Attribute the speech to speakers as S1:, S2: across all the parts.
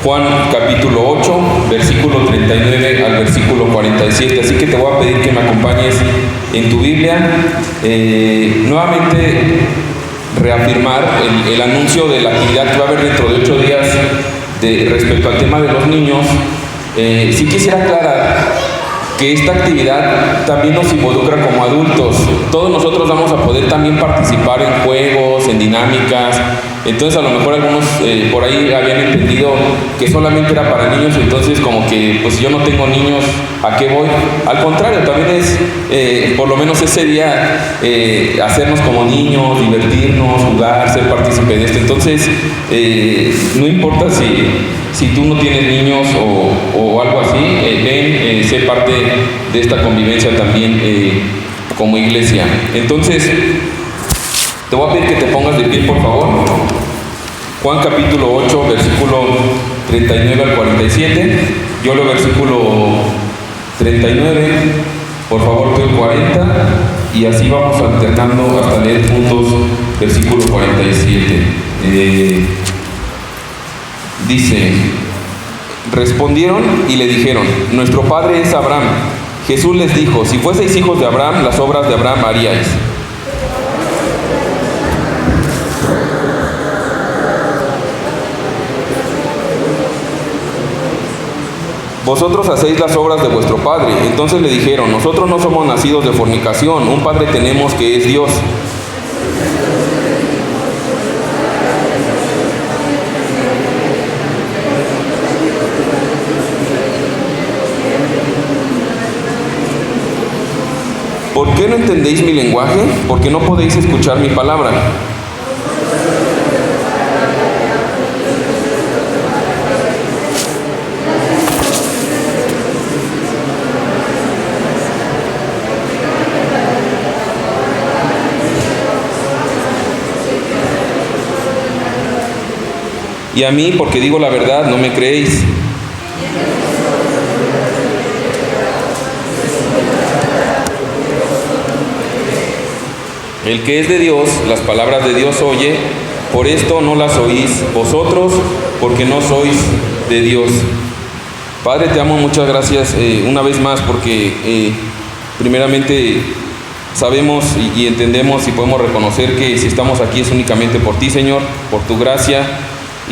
S1: Juan capítulo 8, versículo 39 al versículo 47. Así que te voy a pedir que me acompañes en tu Biblia. Nuevamente reafirmar el anuncio de la actividad que va a haber dentro de 8 días respecto al tema de los niños. Sí quisiera aclarar que esta actividad también nos involucra como adultos. Todos nosotros vamos a poder también participar en juegos, en dinámicas. Entonces a lo mejor algunos por ahí habían entendido que solamente era para niños, entonces como que pues si yo no tengo niños, ¿a qué voy? Al contrario, también es por lo menos ese día hacernos como niños, divertirnos, jugar, ser partícipe de esto. Entonces no importa si tú no tienes niños o algo así, ven, sé parte de esta convivencia también como iglesia. Entonces te voy a pedir que te pongas de pie, por favor. Juan capítulo 8, versículo 39 al 47. Yo leo versículo 39, por favor tú el 40, y así vamos alternando hasta leer juntos versículo 47. Dice: respondieron y le dijeron: nuestro padre es Abraham. Jesús les dijo: si fueseis hijos de Abraham, las obras de Abraham haríais. Vosotros hacéis las obras de vuestro padre. Entonces le dijeron: nosotros no somos nacidos de fornicación, un padre tenemos que es Dios. ¿Por qué no entendéis mi lenguaje? Porque no podéis escuchar mi palabra. Y a mí, porque digo la verdad, no me creéis. El que es de Dios, las palabras de Dios oye, por esto no las oís vosotros, porque no sois de Dios. Padre, te amo, muchas gracias una vez más, porque primeramente sabemos y entendemos y podemos reconocer que si estamos aquí es únicamente por ti, Señor, por tu gracia.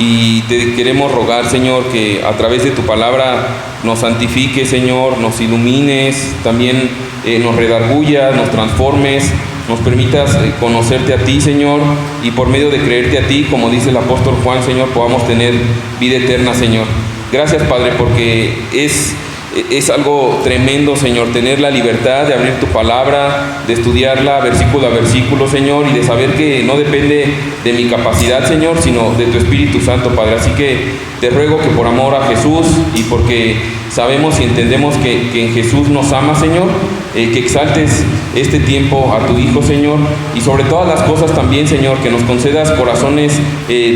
S1: Y te queremos rogar, Señor, que a través de tu palabra nos santifiques, Señor, nos ilumines, también nos redargullas, nos transformes, nos permitas conocerte a ti, Señor, y por medio de creerte a ti, como dice el apóstol Juan, Señor, podamos tener vida eterna, Señor. Gracias, Padre, porque es algo tremendo, Señor, tener la libertad de abrir tu palabra, de estudiarla versículo a versículo, Señor, y de saber que no depende de mi capacidad, Señor, sino de tu Espíritu Santo, Padre. Así que te ruego que por amor a Jesús y porque sabemos y entendemos que en Jesús nos ama, Señor, que exaltes este tiempo a tu Hijo, Señor, y sobre todas las cosas también, Señor, que nos concedas corazones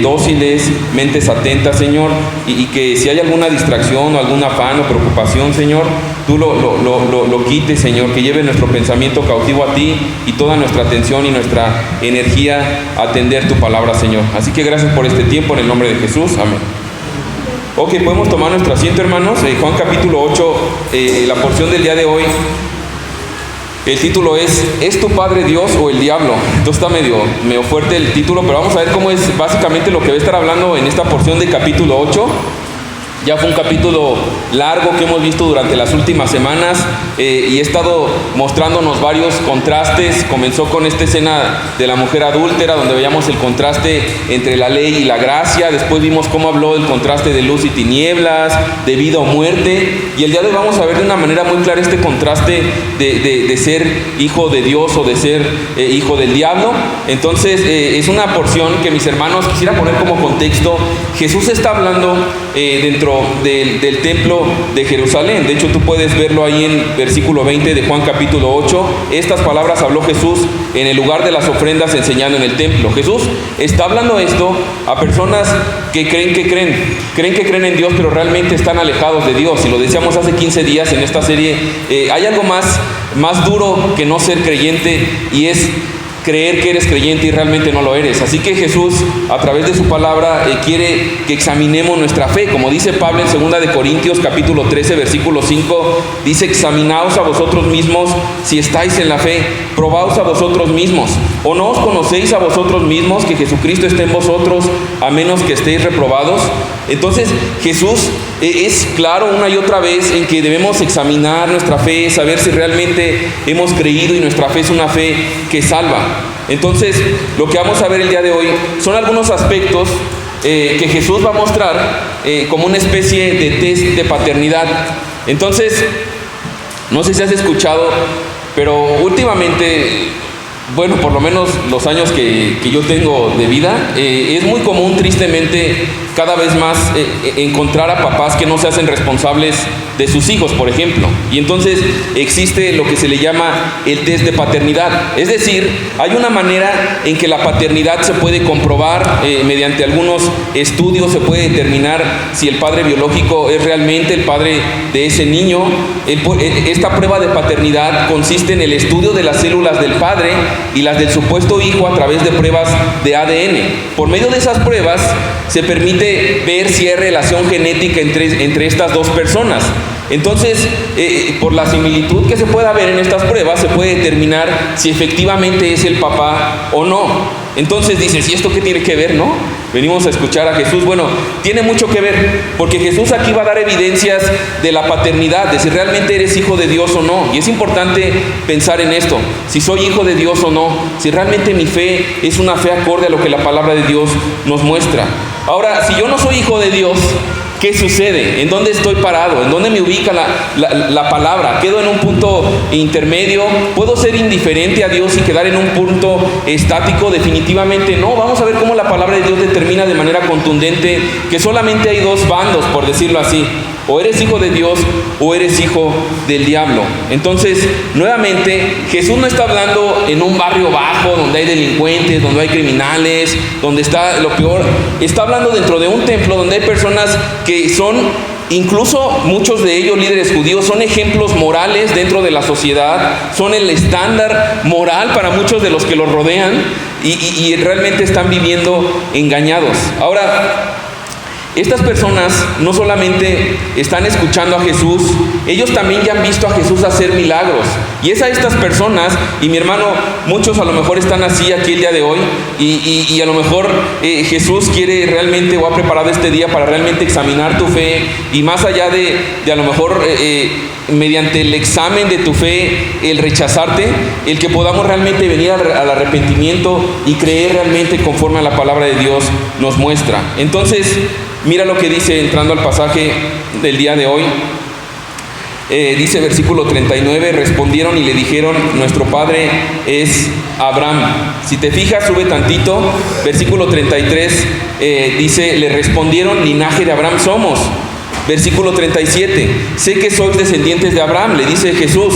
S1: dóciles, mentes atentas, Señor, y que si hay alguna distracción o algún afán o preocupación, Señor, tú lo quites, Señor, que lleve nuestro pensamiento cautivo a ti y toda nuestra atención y nuestra energía a atender tu palabra, Señor. Así que gracias por este tiempo en el nombre de Jesús. Amén. Ok, podemos tomar nuestro asiento, hermanos. Juan capítulo 8, la porción del día de hoy, el título ¿es tu padre Dios o el diablo? Entonces está medio fuerte el título, pero vamos a ver cómo es básicamente lo que va a estar hablando en esta porción de capítulo 8. Ya fue un capítulo largo que hemos visto durante las últimas semanas y he estado mostrándonos varios contrastes. Comenzó con esta escena de la mujer adúltera, donde veíamos el contraste entre la ley y la gracia. Después vimos cómo habló del contraste de luz y tinieblas, de vida o muerte. Y el día de hoy vamos a ver de una manera muy clara este contraste de ser hijo de Dios o de ser hijo del diablo. Entonces es una porción que, mis hermanos, quisiera poner como contexto. Jesús está hablando dentro del templo de Jerusalén. De hecho, tú puedes verlo ahí en versículo 20 de Juan capítulo 8. Estas palabras habló Jesús en el lugar de las ofrendas, enseñando en el templo. Jesús está hablando esto a personas que creen en Dios, pero realmente están alejados de Dios. Y lo decíamos hace 15 días en esta serie, hay algo más duro que no ser creyente, y es creer que eres creyente y realmente no lo eres. Así que Jesús, a través de su palabra, quiere que examinemos nuestra fe. Como dice Pablo en 2 de Corintios capítulo 13, versículo 5, dice: examinaos a vosotros mismos si estáis en la fe, probaos a vosotros mismos. ¿O no os conocéis a vosotros mismos que Jesucristo está en vosotros, a menos que estéis reprobados? Entonces Jesús es claro una y otra vez en que debemos examinar nuestra fe, saber si realmente hemos creído y nuestra fe es una fe que salva. Entonces, lo que vamos a ver el día de hoy son algunos aspectos que Jesús va a mostrar como una especie de test de paternidad. Entonces, no sé si has escuchado, pero últimamente, bueno, por lo menos los años que yo tengo de vida, es muy común, tristemente, cada vez más encontrar a papás que no se hacen responsables de sus hijos, por ejemplo. Y entonces existe lo que se le llama el test de paternidad. Es decir, hay una manera en que la paternidad se puede comprobar mediante algunos estudios, se puede determinar si el padre biológico es realmente el padre de ese niño. Esta prueba de paternidad consiste en el estudio de las células del padre y las del supuesto hijo a través de pruebas de ADN. Por medio de esas pruebas se permite ver si hay relación genética entre estas dos personas. Entonces, por la similitud que se pueda ver en estas pruebas, se puede determinar si efectivamente es el papá o no. Entonces dices, ¿y esto qué tiene que ver, no? Venimos a escuchar a Jesús. Bueno, tiene mucho que ver, porque Jesús aquí va a dar evidencias de la paternidad, de si realmente eres hijo de Dios o no. Y es importante pensar en esto, si soy hijo de Dios o no, si realmente mi fe es una fe acorde a lo que la palabra de Dios nos muestra. Ahora, si yo no soy hijo de Dios, ¿qué sucede? ¿En dónde estoy parado? ¿En dónde me ubica la palabra? ¿Quedo en un punto intermedio? ¿Puedo ser indiferente a Dios y quedar en un punto estático? Definitivamente no. Vamos a ver cómo la palabra de Dios determina de manera contundente que solamente hay dos bandos, por decirlo así. O eres hijo de Dios o eres hijo del diablo. Entonces, nuevamente, Jesús no está hablando en un barrio bajo donde hay delincuentes, donde hay criminales, donde está lo peor. Está hablando dentro de un templo donde hay personas que son, incluso muchos de ellos líderes judíos, son ejemplos morales dentro de la sociedad, son el estándar moral para muchos de los que los rodean y realmente están viviendo engañados. Ahora, estas personas no solamente están escuchando a Jesús, ellos también ya han visto a Jesús hacer milagros. Y es a estas personas, y mi hermano, muchos a lo mejor están así aquí el día de hoy, y a lo mejor Jesús quiere realmente, o ha preparado este día para realmente examinar tu fe, y más allá de a lo mejor mediante el examen de tu fe, el rechazarte, el que podamos realmente venir al arrepentimiento y creer realmente conforme a la palabra de Dios nos muestra. Entonces, mira lo que dice entrando al pasaje del día de hoy. Dice versículo 39, respondieron y le dijeron, nuestro padre es Abraham. Si te fijas, sube tantito, versículo 33, dice, le respondieron, linaje de Abraham somos. Versículo 37, sé que sois descendientes de Abraham, le dice Jesús.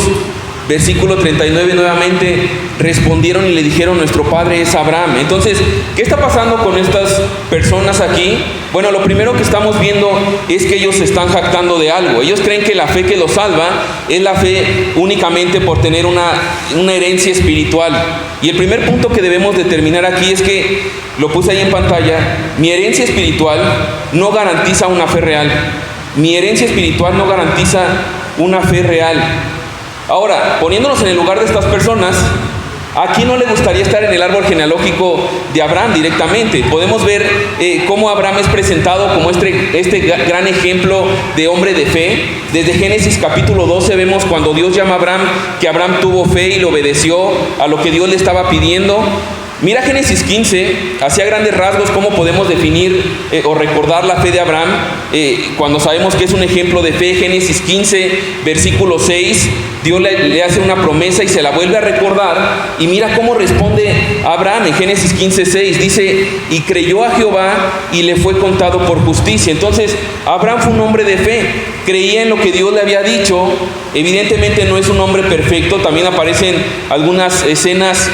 S1: Versículo 39 nuevamente, respondieron y le dijeron, nuestro padre es Abraham. Entonces, ¿qué está pasando con estas personas aquí? Bueno, lo primero que estamos viendo es que ellos se están jactando de algo. Ellos creen que la fe que los salva es la fe únicamente por tener una herencia espiritual. Y el primer punto que debemos determinar aquí es que, lo puse ahí en pantalla, mi herencia espiritual no garantiza una fe real. Mi herencia espiritual no garantiza una fe real. Ahora, poniéndonos en el lugar de estas personas, ¿a quién no le gustaría estar en el árbol genealógico de Abraham directamente? Podemos ver cómo Abraham es presentado como este gran ejemplo de hombre de fe. Desde Génesis capítulo 12 vemos cuando Dios llama a Abraham, que Abraham tuvo fe y le obedeció a lo que Dios le estaba pidiendo. Mira Génesis 15, hacia grandes rasgos, cómo podemos definir o recordar la fe de Abraham cuando sabemos que es un ejemplo de fe. Génesis 15, versículo 6, Dios le hace una promesa y se la vuelve a recordar. Y mira cómo responde Abraham en Génesis 15, 6. Dice, y creyó a Jehová y le fue contado por justicia. Entonces, Abraham fue un hombre de fe, creía en lo que Dios le había dicho. Evidentemente no es un hombre perfecto, también aparecen algunas escenas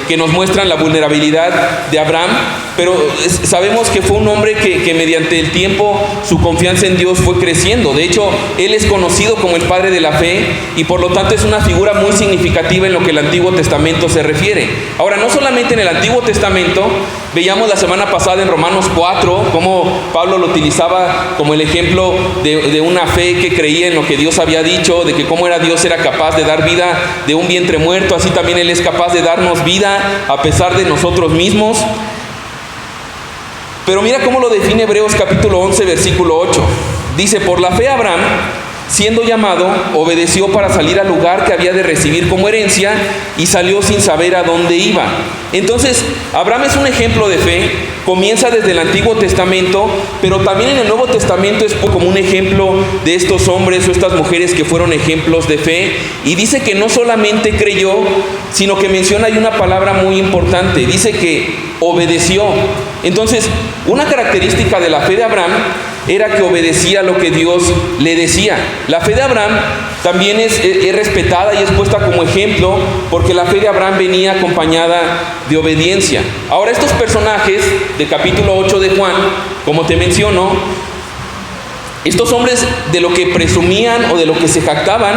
S1: que nos muestran la vulnerabilidad de Abraham, pero sabemos que fue un hombre que mediante el tiempo su confianza en Dios fue creciendo. De hecho, él es conocido como el padre de la fe y por lo tanto es una figura muy significativa en lo que el Antiguo Testamento se refiere. Ahora, no solamente en el Antiguo Testamento, veíamos la semana pasada en Romanos 4 cómo Pablo lo utilizaba como el ejemplo de una fe que creía en lo que Dios había dicho, de que cómo Dios era capaz de dar vida de un vientre muerto, así también Él es capaz de darnos vida a pesar de nosotros mismos. Pero mira cómo lo define Hebreos capítulo 11, versículo 8. Dice: por la fe Abraham, siendo llamado, obedeció para salir al lugar que había de recibir como herencia y salió sin saber a dónde iba. Entonces, Abraham es un ejemplo de fe, comienza desde el Antiguo Testamento, pero también en el Nuevo Testamento es como un ejemplo de estos hombres o estas mujeres que fueron ejemplos de fe. Y dice que no solamente creyó, sino que menciona ahí una palabra muy importante, dice que obedeció. Entonces, una característica de la fe de Abraham era que obedecía lo que Dios le decía. La fe de Abraham también es respetada y es puesta como ejemplo porque la fe de Abraham venía acompañada de obediencia. Ahora, estos personajes del capítulo 8 de Juan, como te menciono, estos hombres de lo que presumían o de lo que se jactaban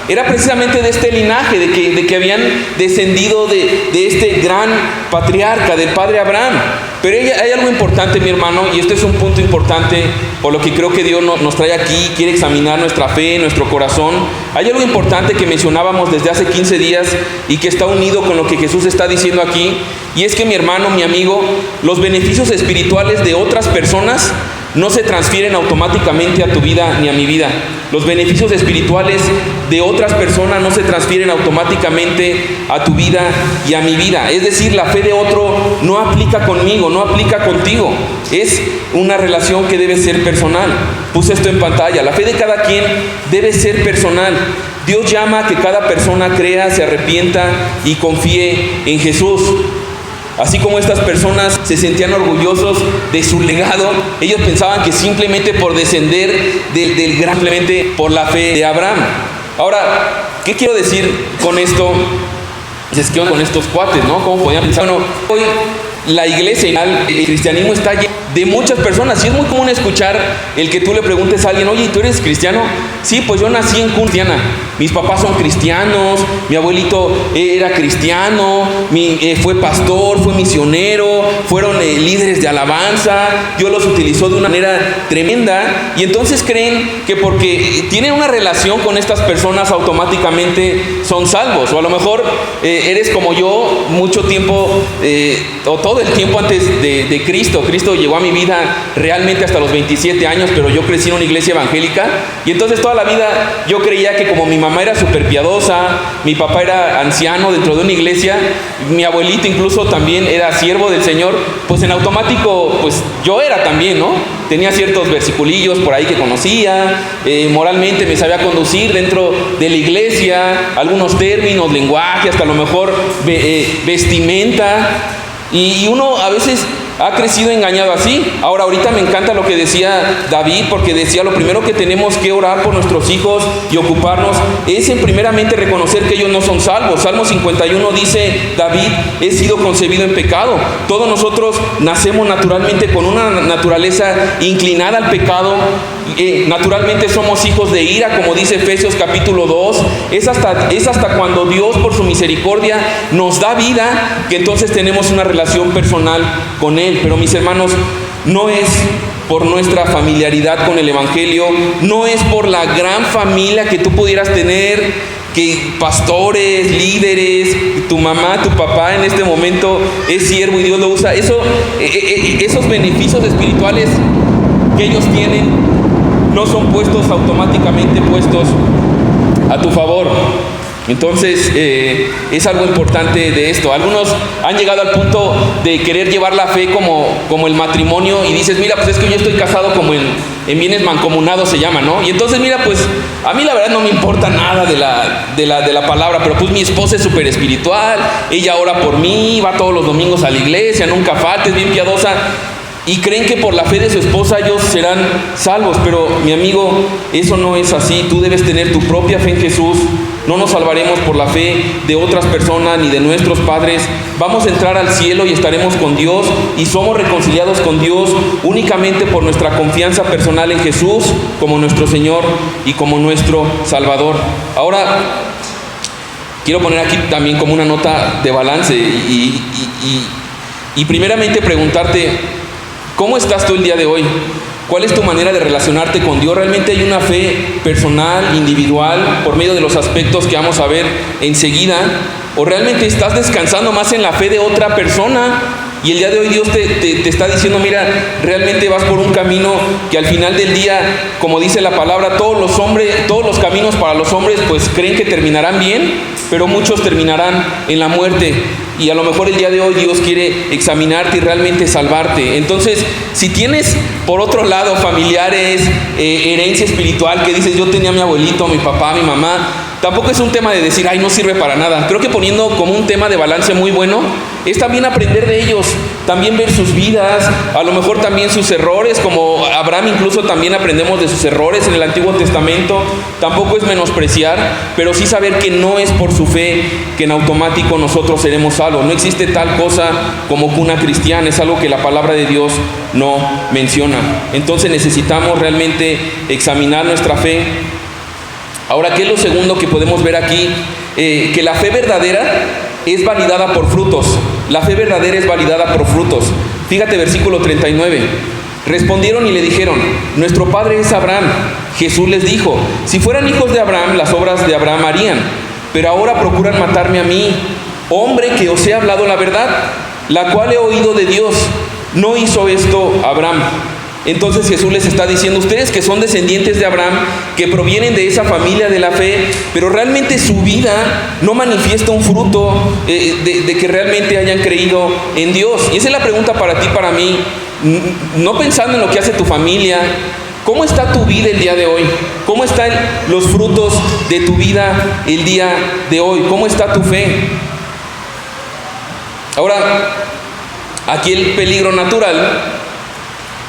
S1: era precisamente de este linaje, de que habían descendido de este gran patriarca, del padre Abraham. Pero hay algo importante, mi hermano, y este es un punto importante por lo que creo que Dios nos trae aquí, quiere examinar nuestra fe, nuestro corazón. Hay algo importante que mencionábamos desde hace 15 días y que está unido con lo que Jesús está diciendo aquí, y es que, mi hermano, mi amigo, los beneficios espirituales de otras personas no se transfieren automáticamente a tu vida ni a mi vida. Los beneficios espirituales de otras personas no se transfieren automáticamente a tu vida y a mi vida. Es decir, la fe de otro no aplica conmigo, no aplica contigo. Es una relación que debe ser personal. Puse esto en pantalla. La fe de cada quien debe ser personal. Dios llama a que cada persona crea, se arrepienta y confíe en Jesús. Así como estas personas se sentían orgullosos de su legado, ellos pensaban que simplemente por descender del gran, simplemente por la fe de Abraham. Ahora, ¿qué quiero decir con esto? Es que con estos cuates, ¿no? ¿Cómo podían pensar? Bueno, hoy la iglesia, el cristianismo está lleno de muchas personas y es muy común escuchar el que tú le preguntes a alguien: oye, ¿tú eres cristiano? Sí, pues yo nací en cristiana, mis papás son cristianos, mi abuelito era cristiano, fue pastor, fue misionero, fueron líderes de alabanza, Dios los utilizó de una manera tremenda, y entonces creen que porque tienen una relación con estas personas automáticamente son salvos. O a lo mejor eres como yo, mucho tiempo o todo el tiempo antes de Cristo. Cristo llegó a mi vida realmente hasta los 27 años, pero yo crecí en una iglesia evangélica y entonces toda la vida yo creía que como mi mamá era súper piadosa, mi papá era anciano dentro de una iglesia, mi abuelito incluso también era siervo del Señor, pues en automático pues yo era también, ¿no? Tenía ciertos versiculillos por ahí que conocía, moralmente me sabía conducir dentro de la iglesia, algunos términos, lenguaje, hasta a lo mejor vestimenta, y uno a veces ha crecido engañado así. Ahora, ahorita me encanta lo que decía David, porque decía: lo primero que tenemos que orar por nuestros hijos y ocuparnos es en primeramente reconocer que ellos no son salvos. Salmo 51 dice David: he sido concebido en pecado. Todos nosotros nacemos naturalmente con una naturaleza inclinada al pecado. Naturalmente somos hijos de ira, como dice Efesios capítulo 2. Es hasta cuando Dios, por su misericordia, nos da vida, que entonces tenemos una relación personal con Él. Pero, mis hermanos, no es por nuestra familiaridad con el Evangelio, no es por la gran familia que tú pudieras tener, que pastores, líderes, tu mamá, tu papá en este momento es siervo y Dios lo usa. Esos beneficios espirituales que ellos tienen no son puestos automáticamente puestos a tu favor. Entonces es algo importante de esto. Algunos han llegado al punto de querer llevar la fe como el matrimonio, y dices: mira, pues es que yo estoy casado como en bienes mancomunados se llama, ¿no? Y entonces, mira, pues a mí la verdad no me importa nada de la palabra, pero pues mi esposa es súper espiritual, ella ora por mí, va todos los domingos a la iglesia, nunca falta, es bien piadosa. y creen que por la fe de su esposa ellos serán salvos, pero mi amigo, eso no es así. Tú debes tener tu propia fe en Jesús. No nos salvaremos por la fe de otras personas ni de nuestros padres. Vamos a entrar al cielo y estaremos con Dios, y somos reconciliados con Dios únicamente por nuestra confianza personal en Jesús como nuestro Señor y como nuestro Salvador. Ahora, quiero poner aquí también como una nota de balance y primeramente preguntarte, ¿cómo estás tú el día de hoy? ¿Cuál es tu manera de relacionarte con Dios? ¿Realmente hay una fe personal, individual, por medio de los aspectos que vamos a ver enseguida? ¿O realmente estás descansando más en la fe de otra persona? Y el día de hoy Dios te está diciendo, mira, realmente vas por un camino que al final del día, como dice la palabra, todos los caminos para los hombres pues creen que terminarán bien, pero muchos terminarán en la muerte. Y a lo mejor el día de hoy Dios quiere examinarte y realmente salvarte. Entonces, si tienes por otro lado familiares, herencia espiritual, que dices, yo tenía a mi abuelito, a mi papá, a mi mamá, tampoco es un tema de decir, ay, no sirve para nada. Creo que poniendo como un tema de balance muy bueno, es también aprender de ellos, también ver sus vidas, a lo mejor también sus errores, como Abraham incluso también aprendemos de sus errores en el Antiguo Testamento. Tampoco es menospreciar, pero sí saber que no es por su fe que en automático nosotros seremos salvos. No existe tal cosa como cuna cristiana, es algo que la palabra de Dios no menciona. Entonces necesitamos realmente examinar nuestra fe. Ahora, ¿qué es lo segundo que podemos ver aquí? Que la fe verdadera es validada por frutos. La fe verdadera es validada por frutos. Fíjate, versículo 39. Respondieron y le dijeron, nuestro padre es Abraham. Jesús les dijo, si fueran hijos de Abraham, las obras de Abraham harían. Pero ahora procuran matarme a mí, hombre que os he hablado la verdad, la cual he oído de Dios. No hizo esto Abraham. Entonces Jesús les está diciendo, ustedes que son descendientes de Abraham, que provienen de esa familia de la fe, pero realmente su vida no manifiesta un fruto de que realmente hayan creído en Dios. Y esa es la pregunta para ti, para mí, no pensando en lo que hace tu familia. ¿Cómo está tu vida el día de hoy? ¿Cómo están los frutos de tu vida el día de hoy? ¿Cómo está tu fe? Ahora, aquí el peligro natural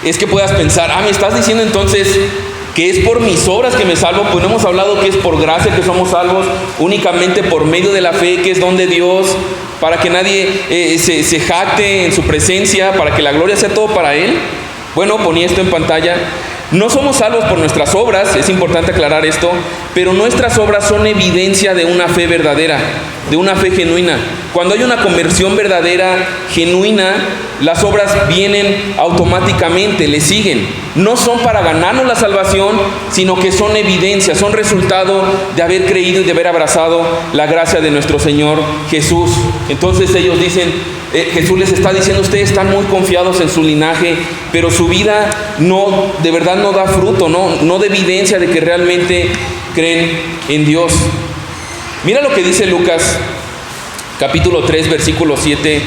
S1: es que puedas pensar, me estás diciendo entonces que es por mis obras que me salvo. Pues no hemos hablado que es por gracia que somos salvos, únicamente por medio de la fe, que es don de Dios, para que nadie se jacte en su presencia, para que la gloria sea todo para Él. Bueno, ponía esto en pantalla. No somos salvos por nuestras obras, es importante aclarar esto, pero nuestras obras son evidencia de una fe verdadera, de una fe genuina. Cuando hay una conversión verdadera, genuina, las obras vienen automáticamente, le siguen. No son para ganarnos la salvación, sino que son evidencia, son resultado de haber creído y de haber abrazado la gracia de nuestro Señor Jesús. Entonces ellos dicen, Jesús les está diciendo, ustedes están muy confiados en su linaje, pero su vida de verdad no da fruto, no da evidencia de que realmente creen en Dios. Mira lo que dice Lucas, capítulo 3, versículos 7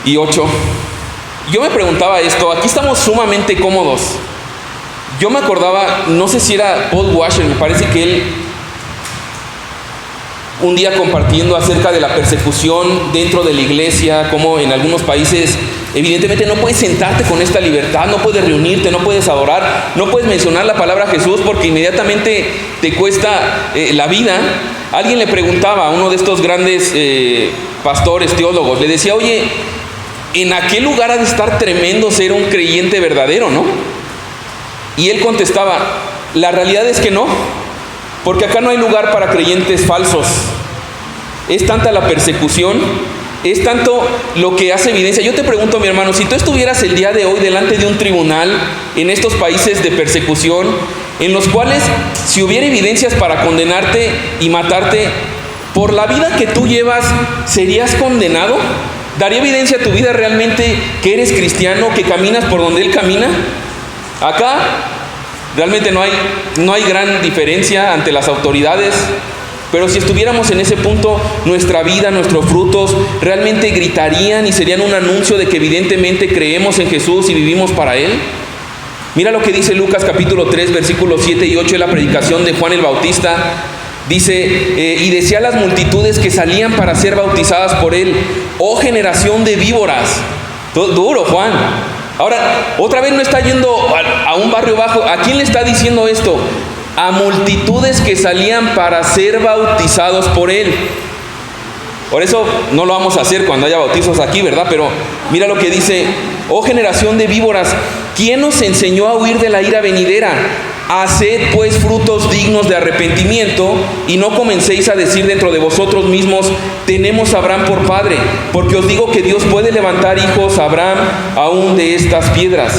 S1: y 8. Yo me preguntaba esto, aquí estamos sumamente cómodos. Yo me acordaba, no sé si era Paul Washer, me parece que él un día compartiendo acerca de la persecución dentro de la iglesia, como en algunos países evidentemente no puedes sentarte con esta libertad, no puedes reunirte, no puedes adorar, no puedes mencionar la palabra Jesús porque inmediatamente te cuesta la vida. Alguien le preguntaba a uno de estos grandes pastores, teólogos, le decía, oye, en aquel lugar ha de estar tremendo ser un creyente verdadero, ¿no? Y él contestaba, la realidad es que no, porque acá no hay lugar para creyentes falsos. Es tanta la persecución, es tanto lo que hace evidencia. Yo te pregunto, mi hermano, si tú estuvieras el día de hoy delante de un tribunal en estos países de persecución, en los cuales si hubiera evidencias para condenarte y matarte, por la vida que tú llevas, ¿serías condenado? ¿Daría evidencia a tu vida realmente que eres cristiano, que caminas por donde Él camina? Acá realmente no hay gran diferencia ante las autoridades, pero si estuviéramos en ese punto, nuestra vida, nuestros frutos realmente gritarían y serían un anuncio de que evidentemente creemos en Jesús y vivimos para Él. Mira lo que dice Lucas capítulo 3, versículos 7 y 8 de la predicación de Juan el Bautista. Dice, y decía a las multitudes que salían para ser bautizadas por Él, oh generación de víboras. Duro, Juan. Ahora, otra vez no está yendo a un barrio bajo. ¿A quién le está diciendo esto? A multitudes que salían para ser bautizados por él. Por eso no lo vamos a hacer cuando haya bautizos aquí, ¿verdad? Pero mira lo que dice: oh generación de víboras, ¿quién os enseñó a huir de la ira venidera? Haced pues frutos dignos de arrepentimiento, y no comencéis a decir dentro de vosotros mismos: tenemos a Abraham por padre, porque os digo que Dios puede levantar hijos a Abraham aún de estas piedras.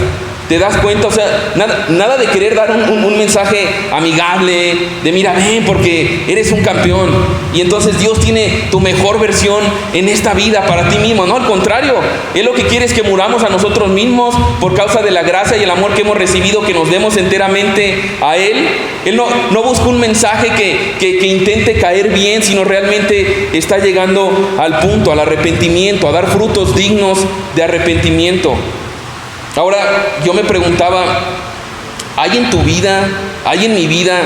S1: ¿Te das cuenta? O sea, nada de querer dar un mensaje amigable, de mira, ven porque eres un campeón y entonces Dios tiene tu mejor versión en esta vida para ti mismo. No, al contrario, Él lo que quiere es que muramos a nosotros mismos por causa de la gracia y el amor que hemos recibido, que nos demos enteramente a Él. Él no busca un mensaje que intente caer bien, sino realmente está llegando al punto, al arrepentimiento, a dar frutos dignos de arrepentimiento. Ahora, yo me preguntaba, ¿hay en tu vida, hay en mi vida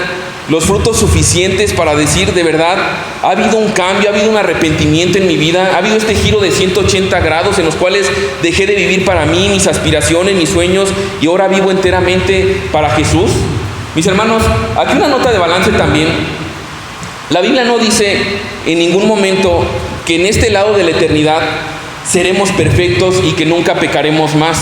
S1: los frutos suficientes para decir de verdad, ha habido un cambio, ha habido un arrepentimiento en mi vida, ha habido este giro de 180 grados en los cuales dejé de vivir para mí, mis aspiraciones, mis sueños, y ahora vivo enteramente para Jesús? Mis hermanos, aquí una nota de balance también. La Biblia no dice en ningún momento que en este lado de la eternidad seremos perfectos y que nunca pecaremos más.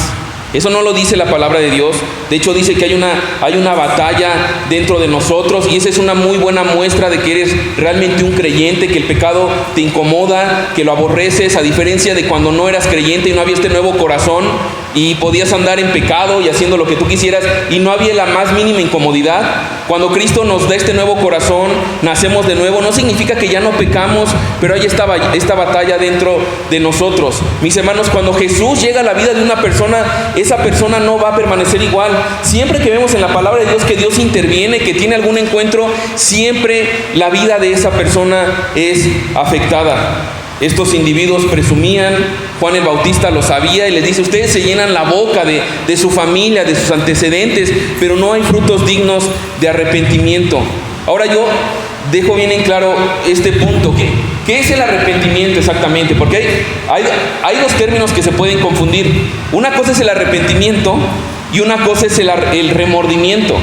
S1: Eso no lo dice la palabra de Dios. De hecho dice que hay una batalla dentro de nosotros, y esa es una muy buena muestra de que eres realmente un creyente, que el pecado te incomoda, que lo aborreces, a diferencia de cuando no eras creyente y no había este nuevo corazón y podías andar en pecado y haciendo lo que tú quisieras y no había la más mínima incomodidad. Cuando Cristo nos da este nuevo corazón, nacemos de nuevo. No significa que ya no pecamos, pero hay esta batalla dentro de nosotros. Mis hermanos, cuando Jesús llega a la vida de una persona, esa persona no va a permanecer igual. Siempre que vemos en la palabra de Dios que Dios interviene, que tiene algún encuentro, siempre la vida de esa persona es afectada. Estos individuos presumían, Juan el Bautista lo sabía y les dice: ustedes se llenan la boca de su familia, de sus antecedentes, pero no hay frutos dignos de arrepentimiento. Ahora yo dejo bien en claro este punto. ¿Qué es el arrepentimiento exactamente? Porque hay dos términos que se pueden confundir. Una cosa es el arrepentimiento y una cosa es el remordimiento.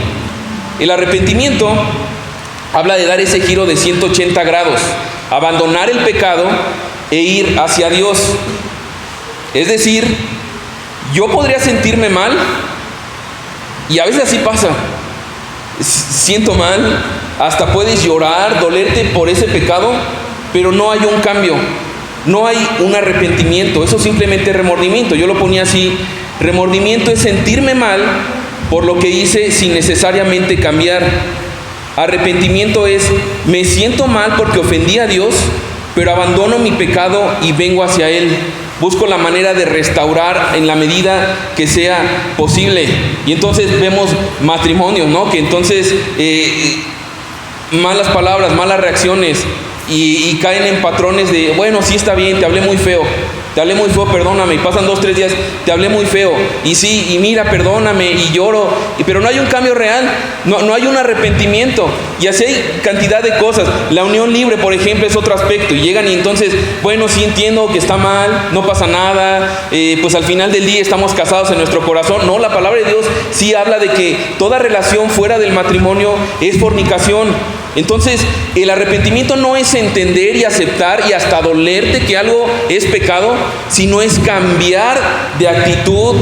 S1: El arrepentimiento habla de dar ese giro de 180 grados, abandonar el pecado e ir hacia Dios. Es decir, yo podría sentirme mal, y a veces así pasa. Siento mal, hasta puedes llorar, dolerte por ese pecado, pero no hay un cambio, no hay un arrepentimiento. Eso simplemente es remordimiento. Yo lo ponía así: remordimiento es sentirme mal por lo que hice sin necesariamente cambiar. Arrepentimiento es: me siento mal porque ofendí a Dios, pero abandono mi pecado y vengo hacia Él. Busco la manera de restaurar en la medida que sea posible. Y entonces vemos matrimonios, ¿no? Que entonces malas palabras, malas reacciones, y caen en patrones de: bueno, sí está bien, te hablé muy feo, perdóname, y pasan 2-3 días, te hablé muy feo, y sí, y mira, perdóname, y lloro, pero no hay un cambio real, no hay un arrepentimiento, y así hay cantidad de cosas. La unión libre, por ejemplo, es otro aspecto, y llegan y entonces, bueno, sí entiendo que está mal, no pasa nada, pues al final del día estamos casados en nuestro corazón. No, la palabra de Dios sí habla de que toda relación fuera del matrimonio es fornicación. Entonces, el arrepentimiento no es entender y aceptar y hasta dolerte que algo es pecado, sino es cambiar de actitud,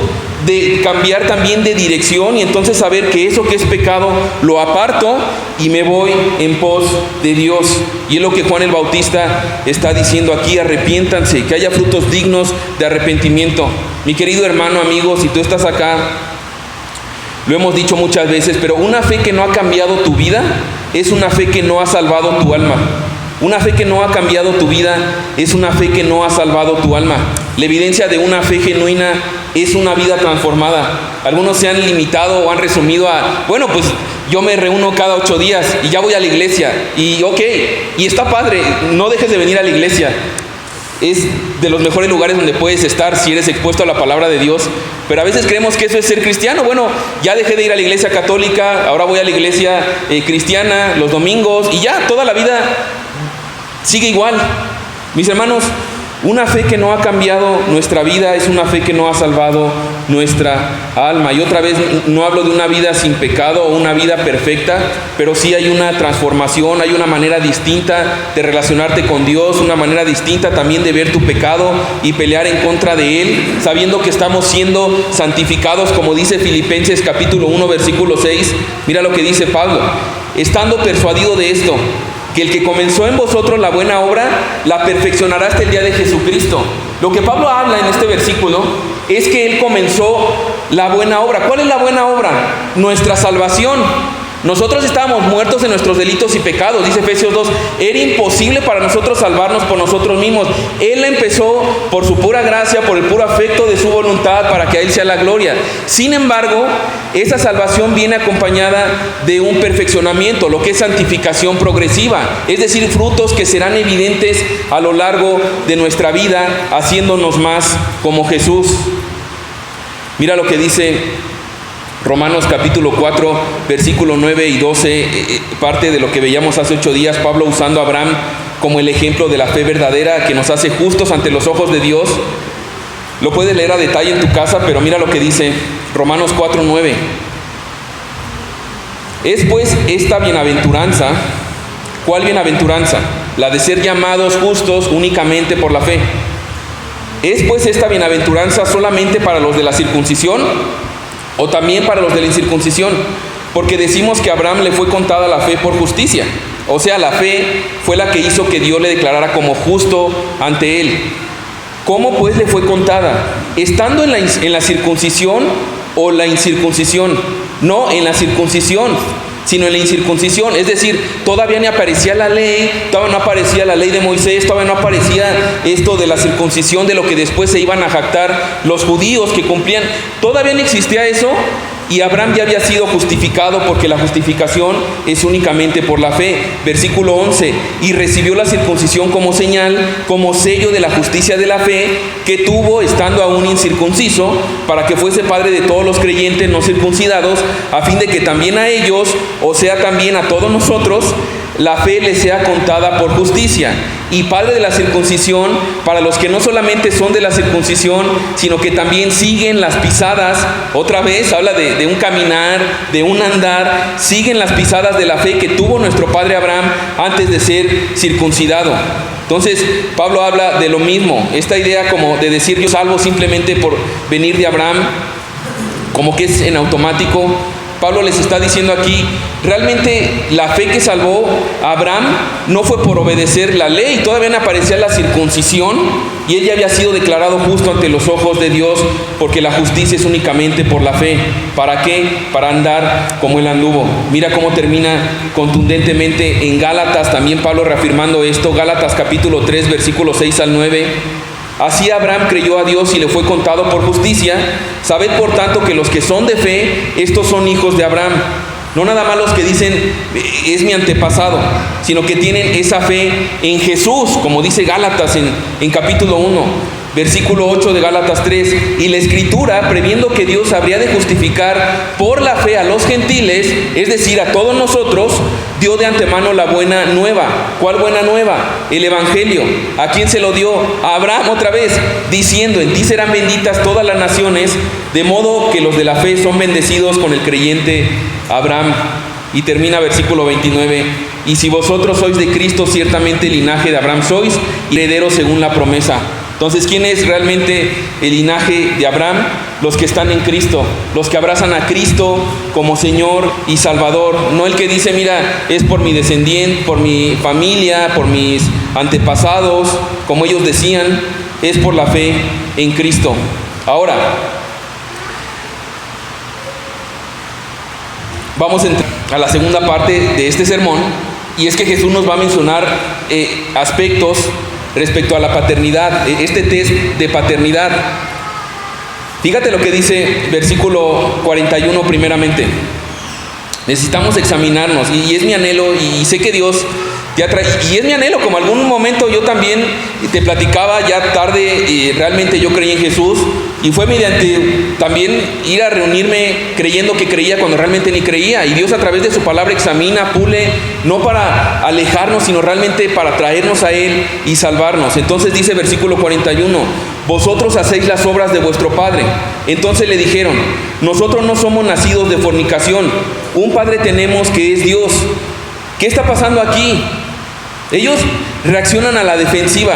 S1: de cambiar también de dirección, y entonces saber que eso que es pecado lo aparto y me voy en pos de Dios. Y es lo que Juan el Bautista está diciendo aquí: arrepiéntanse, que haya frutos dignos de arrepentimiento. Mi querido hermano, amigo, si tú estás acá, lo hemos dicho muchas veces, pero una fe que no ha cambiado tu vida es una fe que no ha salvado tu alma. Una fe que no ha cambiado tu vida es una fe que no ha salvado tu alma. La evidencia de una fe genuina es una vida transformada. Algunos se han limitado o han resumido a: bueno, pues yo me reúno cada 8 días y ya voy a la iglesia. Y ok, y está padre, no dejes de venir a la iglesia. Es de los mejores lugares donde puedes estar si eres expuesto a la palabra de Dios. Pero a veces creemos que eso es ser cristiano. Bueno, ya dejé de ir a la iglesia católica, ahora voy a la iglesia cristiana los domingos, y ya toda la vida sigue igual. Mis hermanos, una fe que no ha cambiado nuestra vida es una fe que no ha salvado nuestra alma. Y otra vez, no hablo de una vida sin pecado o una vida perfecta, pero sí hay una transformación, hay una manera distinta de relacionarte con Dios, una manera distinta también de ver tu pecado y pelear en contra de él, sabiendo que estamos siendo santificados, como dice Filipenses capítulo 1, versículo 6. Mira lo que dice Pablo: estando persuadido de esto, que el que comenzó en vosotros la buena obra, la perfeccionará hasta el día de Jesucristo. Lo que Pablo habla en este versículo es que él comenzó la buena obra. ¿Cuál es la buena obra? Nuestra salvación. Nosotros estábamos muertos en nuestros delitos y pecados, dice Efesios 2. Era imposible para nosotros salvarnos por nosotros mismos. Él la empezó por su pura gracia, por el puro afecto de su voluntad, para que a Él sea la gloria. Sin embargo, esa salvación viene acompañada de un perfeccionamiento, lo que es santificación progresiva, es decir, frutos que serán evidentes a lo largo de nuestra vida, haciéndonos más como Jesús. Mira lo que dice Romanos capítulo 4, versículo 9 y 12, parte de lo que veíamos hace 8 días, Pablo usando a Abraham como el ejemplo de la fe verdadera que nos hace justos ante los ojos de Dios. Lo puedes leer a detalle en tu casa, pero mira lo que dice Romanos 4, 9. Es pues esta bienaventuranza. ¿Cuál bienaventuranza? La de ser llamados justos únicamente por la fe. ¿Es pues esta bienaventuranza solamente para los de la circuncisión o también para los de la incircuncisión? Porque decimos que a Abraham le fue contada la fe por justicia. O sea, la fe fue la que hizo que Dios le declarara como justo ante él. ¿Cómo pues le fue contada? ¿Estando en la circuncisión o la incircuncisión? No, en la circuncisión, sino en la incircuncisión. Es decir, todavía ni aparecía la ley, todavía no aparecía la ley de Moisés, todavía no aparecía esto de la circuncisión, de lo que después se iban a jactar los judíos que cumplían. Todavía no existía eso, y Abraham ya había sido justificado, porque la justificación es únicamente por la fe. Versículo 11: y recibió la circuncisión como señal, como sello de la justicia de la fe que tuvo estando aún incircunciso, para que fuese padre de todos los creyentes no circuncidados, a fin de que también a ellos, o sea también a todos nosotros, la fe les sea contada por justicia. Y padre de la circuncisión para los que no solamente son de la circuncisión, sino que también siguen las pisadas. Otra vez habla de un caminar, de un andar, siguen las pisadas de la fe que tuvo nuestro padre Abraham antes de ser circuncidado. Entonces Pablo habla de lo mismo, esta idea como de decir yo salvo simplemente por venir de Abraham, como que es en automático. Pablo les está diciendo aquí, realmente la fe que salvó a Abraham no fue por obedecer la ley, todavía no aparecía la circuncisión y él ya había sido declarado justo ante los ojos de Dios, porque la justicia es únicamente por la fe. ¿Para qué? Para andar como él anduvo. Mira cómo termina contundentemente en Gálatas, también Pablo reafirmando esto, Gálatas capítulo 3, versículos 6 al 9. Así Abraham creyó a Dios y le fue contado por justicia. Sabed por tanto que los que son de fe, estos son hijos de Abraham. No nada más los que dicen es mi antepasado, sino que tienen esa fe en Jesús, como dice Gálatas en capítulo 1. Versículo 8 de Gálatas 3, y la Escritura, previendo que Dios habría de justificar por la fe a los gentiles, es decir, a todos nosotros, dio de antemano la buena nueva. ¿Cuál buena nueva? El Evangelio. ¿A quién se lo dio? A Abraham otra vez, diciendo, en ti serán benditas todas las naciones, de modo que los de la fe son bendecidos con el creyente Abraham. Y termina versículo 29, y si vosotros sois de Cristo, ciertamente linaje de Abraham sois, y herederos según la promesa. Entonces, ¿quién es realmente el linaje de Abraham? Los que están en Cristo, los que abrazan a Cristo como Señor y Salvador. No el que dice, mira, es por mi descendiente, por mi familia, por mis antepasados, como ellos decían, es por la fe en Cristo. Ahora, vamos a entrar a la segunda parte de este sermón, y es que Jesús nos va a mencionar aspectos respecto a la paternidad, este test de paternidad. Fíjate lo que dice versículo 41 primeramente. Necesitamos examinarnos, y es mi anhelo, y sé que Dios Y es mi anhelo, como algún momento yo también te platicaba ya tarde, realmente yo creí en Jesús, y fue mediante también ir a reunirme creyendo que creía cuando realmente ni creía, y Dios a través de su palabra examina, pule, no para alejarnos, sino realmente para traernos a Él y salvarnos. Entonces dice versículo 41, vosotros hacéis las obras de vuestro padre. Entonces le dijeron, nosotros no somos nacidos de fornicación, un padre tenemos que es Dios. ¿Qué está pasando aquí? Ellos reaccionan a la defensiva.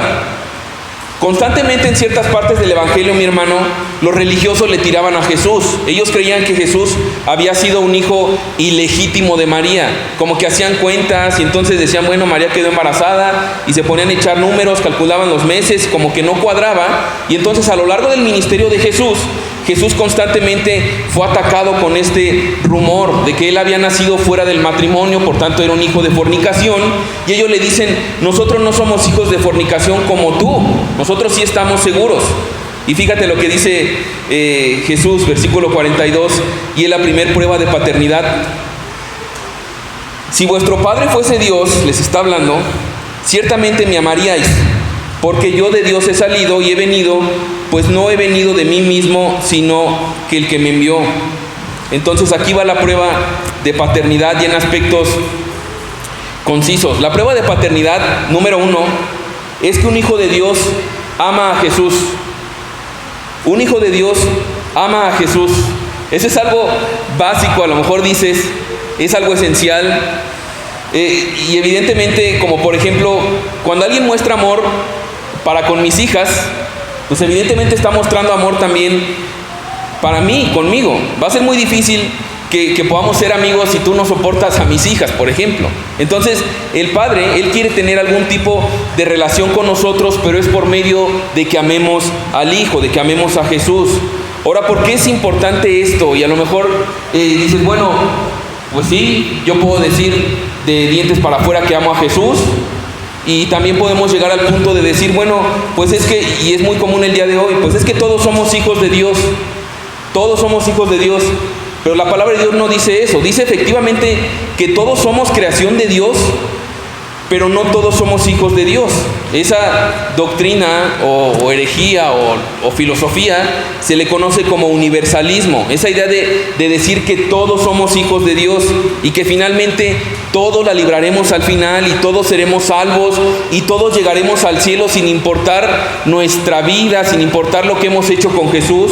S1: Constantemente en ciertas partes del Evangelio, mi hermano, los religiosos le tiraban a Jesús. Ellos creían que Jesús había sido un hijo ilegítimo de María. Como que hacían cuentas y entonces decían, bueno, María quedó embarazada, y se ponían a echar números, calculaban los meses, como que no cuadraba. Y entonces a lo largo del ministerio de Jesús, Jesús constantemente fue atacado con este rumor de que él había nacido fuera del matrimonio, por tanto era un hijo de fornicación, y ellos le dicen, nosotros no somos hijos de fornicación como tú, nosotros sí estamos seguros. Y fíjate lo que dice Jesús, versículo 42, y es la primer prueba de paternidad. Si vuestro Padre fuese Dios, les está hablando, ciertamente me amaríais, porque yo de Dios he salido y he venido, pues no he venido de mí mismo, sino que el que me envió. Entonces aquí va la prueba de paternidad y en aspectos concisos. La prueba de paternidad, número 1, es que un hijo de Dios ama a Jesús. Un hijo de Dios ama a Jesús. Eso es algo básico, a lo mejor dices, es algo esencial. Y evidentemente, como por ejemplo, cuando alguien muestra amor para con mis hijas, pues evidentemente está mostrando amor también para mí, conmigo. Va a ser muy difícil que podamos ser amigos si tú no soportas a mis hijas, por ejemplo. Entonces, el Padre, Él quiere tener algún tipo de relación con nosotros, pero es por medio de que amemos al Hijo, de que amemos a Jesús. Ahora, ¿por qué es importante esto? Y a lo mejor dices, bueno, pues sí, yo puedo decir de dientes para afuera que amo a Jesús. Y también podemos llegar al punto de decir, bueno, pues es que, y es muy común el día de hoy, pues es que todos somos hijos de Dios. Todos somos hijos de Dios. Pero la palabra de Dios no dice eso. Dice efectivamente que todos somos creación de Dios, pero no todos somos hijos de Dios. Esa doctrina o herejía o filosofía se le conoce como universalismo. Esa idea de decir que todos somos hijos de Dios y que finalmente todos la libraremos al final y todos seremos salvos y todos llegaremos al cielo sin importar nuestra vida, sin importar lo que hemos hecho con Jesús.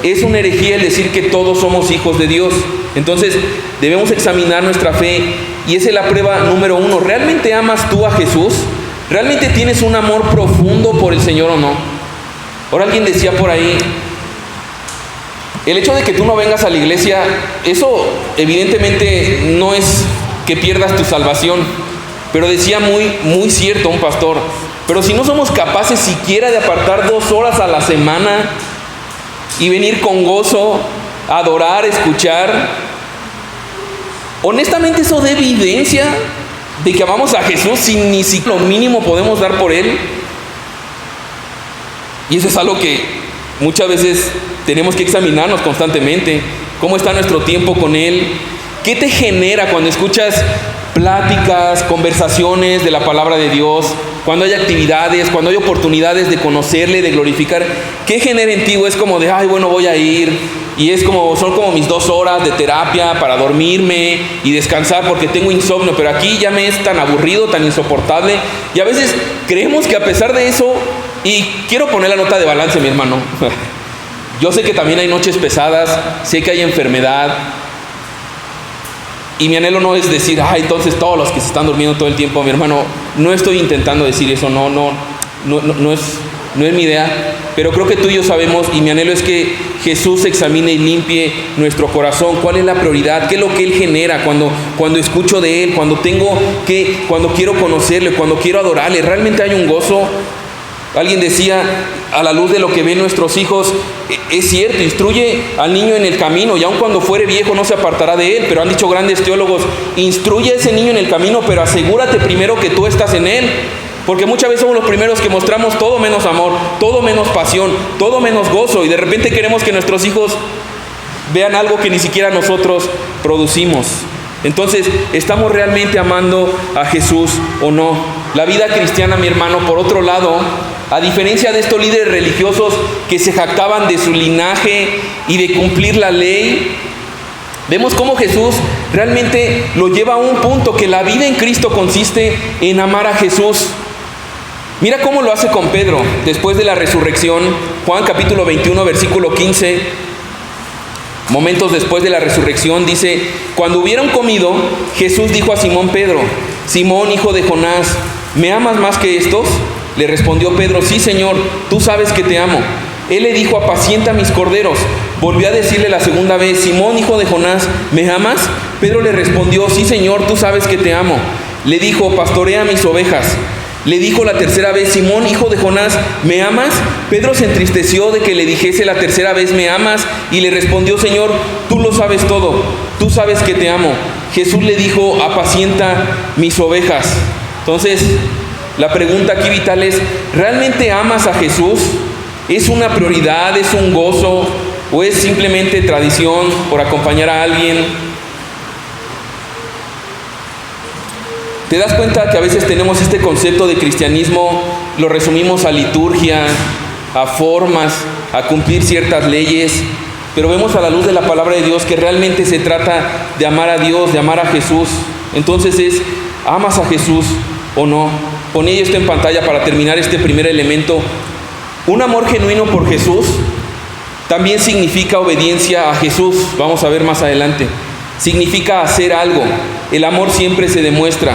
S1: Es una herejía el decir que todos somos hijos de Dios. Entonces debemos examinar nuestra fe y esa es la prueba número 1. ¿Realmente amas tú a Jesús? ¿Realmente tienes un amor profundo por el Señor o no? Ahora alguien decía por ahí, el hecho de que tú no vengas a la iglesia, eso evidentemente no es que pierdas tu salvación, pero decía muy cierto un pastor, pero si no somos capaces siquiera de apartar 2 horas a la semana y venir con gozo, adorar, escuchar, honestamente eso da evidencia de que amamos a Jesús sin ni siquiera lo mínimo podemos dar por Él. Y eso es algo que muchas veces tenemos que examinarnos constantemente. ¿Cómo está nuestro tiempo con Él? ¿Qué te genera cuando escuchas pláticas, conversaciones de la palabra de Dios? Cuando hay actividades, cuando hay oportunidades de conocerle, de glorificar, ¿qué genera en ti? Es como de, ay, bueno, voy a ir. Y es como, son como mis 2 horas de terapia para dormirme y descansar porque tengo insomnio. Pero aquí ya me es tan aburrido, tan insoportable. Y a veces creemos que a pesar de eso, y quiero poner la nota de balance, mi hermano. Yo sé que también hay noches pesadas, sé que hay enfermedad. Y mi anhelo no es decir, entonces todos los que se están durmiendo todo el tiempo, mi hermano, no estoy intentando decir eso, no es mi idea, pero creo que tú y yo sabemos, y mi anhelo es que Jesús examine y limpie nuestro corazón. ¿Cuál es la prioridad? ¿Qué es lo que Él genera cuando escucho de Él, cuando quiero conocerle, cuando quiero adorarle? ¿Realmente hay un gozo? Alguien decía, a la luz de lo que ven nuestros hijos, es cierto, instruye al niño en el camino y aun cuando fuere viejo no se apartará de él. Pero han dicho grandes teólogos, instruye a ese niño en el camino, pero asegúrate primero que tú estás en él. Porque muchas veces somos los primeros que mostramos todo menos amor, todo menos pasión, todo menos gozo. Y de repente queremos que nuestros hijos vean algo que ni siquiera nosotros producimos. Entonces, ¿estamos realmente amando a Jesús o no? La vida cristiana, mi hermano, por otro lado, a diferencia de estos líderes religiosos que se jactaban de su linaje y de cumplir la ley, vemos cómo Jesús realmente lo lleva a un punto, que la vida en Cristo consiste en amar a Jesús. Mira cómo lo hace con Pedro después de la resurrección. Juan capítulo 21, versículo 15. Momentos después de la resurrección dice: cuando hubieron comido, Jesús dijo a Simón Pedro: Simón, hijo de Jonás, ¿me amas más que estos? Le respondió Pedro: sí, Señor, tú sabes que te amo. Él le dijo: apacienta mis corderos. Volvió a decirle la segunda vez: Simón, hijo de Jonás, ¿me amas? Pedro le respondió: sí, Señor, tú sabes que te amo. Le dijo: pastorea mis ovejas. Le dijo la tercera vez: Simón, hijo de Jonás, ¿me amas? Pedro se entristeció de que le dijese la tercera vez: ¿me amas? Y le respondió: Señor, tú lo sabes todo, tú sabes que te amo. Jesús le dijo: apacienta mis ovejas. Entonces, la pregunta aquí vital es: ¿realmente amas a Jesús? ¿Es una prioridad? ¿Es un gozo? ¿O es simplemente tradición por acompañar a alguien? ¿Te das cuenta que a veces tenemos este concepto de cristianismo, lo resumimos a liturgia, a formas, a cumplir ciertas leyes, pero vemos a la luz de la palabra de Dios que realmente se trata de amar a Dios, de amar a Jesús? Entonces ¿amas a Jesús o no? Ponía esto en pantalla para terminar este primer elemento. Un amor genuino por Jesús también significa obediencia a Jesús. Vamos a ver más adelante. Significa hacer algo. El amor siempre se demuestra.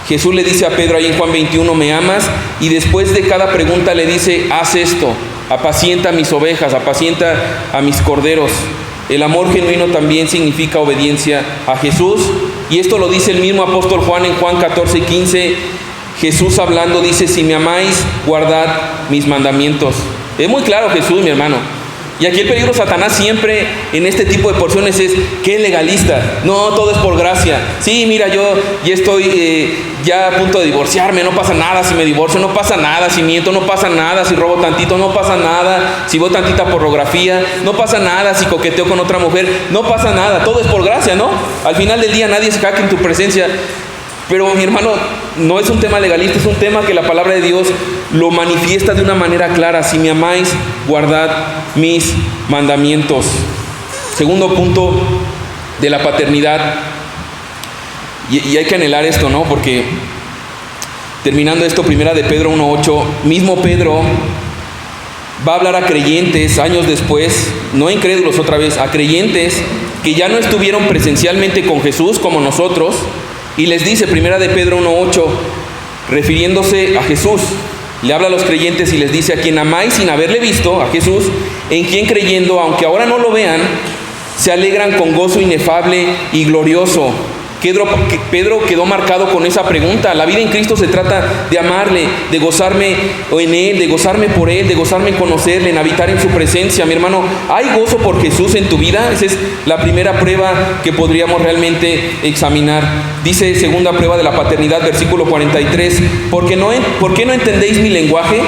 S1: Jesús le dice a Pedro ahí en Juan 21: ¿me amas? Y después de cada pregunta le dice: haz esto, apacienta mis ovejas, apacienta a mis corderos. El amor genuino también significa obediencia a Jesús. Y esto lo dice el mismo apóstol Juan en Juan 14:15. Jesús hablando dice: si me amáis, guardad mis mandamientos. Es muy claro Jesús, mi hermano. Y aquí el peligro de Satanás siempre en este tipo de porciones es que es legalista. No, todo es por gracia. Sí, mira, yo ya estoy ya a punto de divorciarme, no pasa nada si me divorcio, no pasa nada si miento, no pasa nada si robo tantito, no pasa nada si veo tantita pornografía, no pasa nada si coqueteo con otra mujer, no pasa nada, todo es por gracia, ¿no? Al final del día nadie se jacta en tu presencia. Pero mi hermano, no es un tema legalista, es un tema que la palabra de Dios lo manifiesta de una manera clara. Si me amáis, guardad mis mandamientos. Segundo punto de la paternidad. Y hay que anhelar esto, ¿no? Porque terminando esto, primera de Pedro 1:8, mismo Pedro va a hablar a creyentes años después, no incrédulos otra vez, a creyentes que ya no estuvieron presencialmente con Jesús como nosotros. Y les dice, primera de Pedro 1:8, refiriéndose a Jesús, le habla a los creyentes y les dice: a quien amáis sin haberle visto, a Jesús, en quien creyendo, aunque ahora no lo vean, se alegran con gozo inefable y glorioso. Pedro quedó marcado con esa pregunta. La vida en Cristo se trata de amarle, de gozarme en Él, de gozarme por Él, de gozarme en conocerle, en habitar en su presencia. Mi hermano, ¿hay gozo por Jesús en tu vida? Esa es la primera prueba que podríamos realmente examinar. Dice segunda prueba de la paternidad, versículo 43, ¿por qué no entendéis mi lenguaje?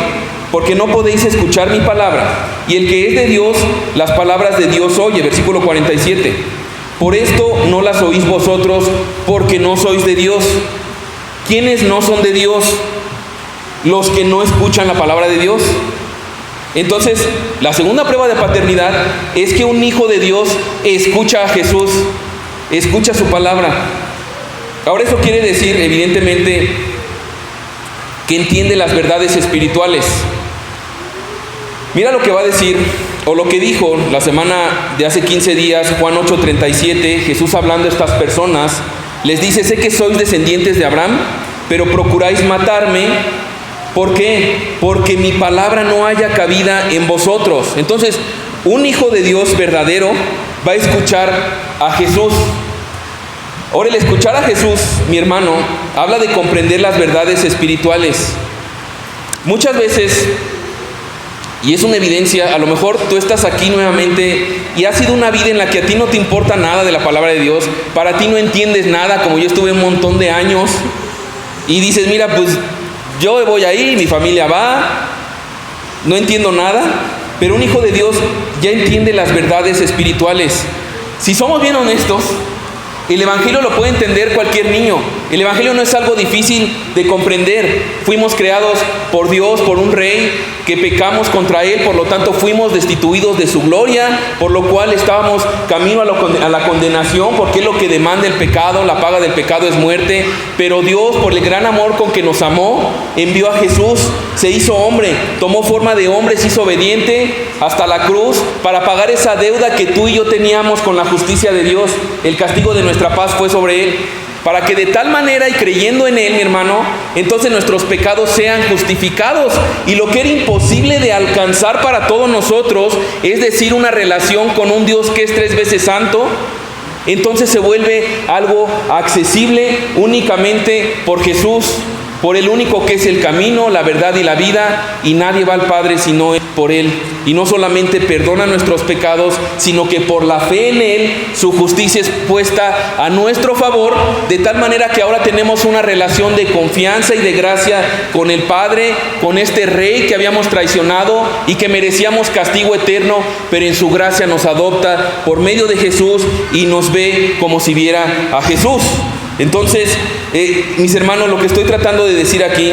S1: Porque no podéis escuchar mi palabra. Y el que es de Dios, las palabras de Dios oye. Versículo 47. Por esto no las oís vosotros, porque no sois de Dios. ¿Quiénes no son de Dios? Los que no escuchan la palabra de Dios. Entonces, la segunda prueba de paternidad es que un hijo de Dios escucha a Jesús, escucha su palabra. Ahora, eso quiere decir, evidentemente, que entiende las verdades espirituales. Mira lo que va a decir, o lo que dijo la semana de hace 15 días, Juan 8:37, Jesús hablando a estas personas, les dice: sé que sois descendientes de Abraham, pero procuráis matarme. ¿Por qué? Porque mi palabra no haya cabida en vosotros. Entonces, un hijo de Dios verdadero va a escuchar a Jesús. Ahora, el escuchar a Jesús, mi hermano, habla de comprender las verdades espirituales. Muchas veces, y es una evidencia, a lo mejor tú estás aquí nuevamente y ha sido una vida en la que a ti no te importa nada de la palabra de Dios, para ti no entiendes nada, como yo estuve un montón de años, y dices: mira, pues yo voy ahí, mi familia va, no entiendo nada. Pero un hijo de Dios ya entiende las verdades espirituales. Si somos bien honestos, El Evangelio lo puede entender cualquier niño. El Evangelio no es algo difícil de comprender. Fuimos creados por Dios, por un rey, que pecamos contra Él, por lo tanto fuimos destituidos de su gloria, por lo cual estábamos camino a la condenación, porque es lo que demanda el pecado. La paga del pecado es muerte. Pero Dios, por el gran amor con que nos amó, envió a Jesús, se hizo hombre, tomó forma de hombre, se hizo obediente hasta la cruz para pagar esa deuda que tú y yo teníamos con la justicia de Dios. El castigo de nuestra paz fue sobre Él, para que de tal manera y creyendo en Él, mi hermano, entonces nuestros pecados sean justificados. Y lo que era imposible de alcanzar para todos nosotros, es decir, una relación con un Dios que es 3 veces santo, entonces se vuelve algo accesible únicamente por Jesús, por el único que es el camino, la verdad y la vida, y nadie va al Padre si no es por Él. Y no solamente perdona nuestros pecados, sino que por la fe en Él, su justicia es puesta a nuestro favor, de tal manera que ahora tenemos una relación de confianza y de gracia con el Padre, con este Rey que habíamos traicionado y que merecíamos castigo eterno, pero en su gracia nos adopta por medio de Jesús y nos ve como si viera a Jesús. Entonces, mis hermanos, lo que estoy tratando de decir aquí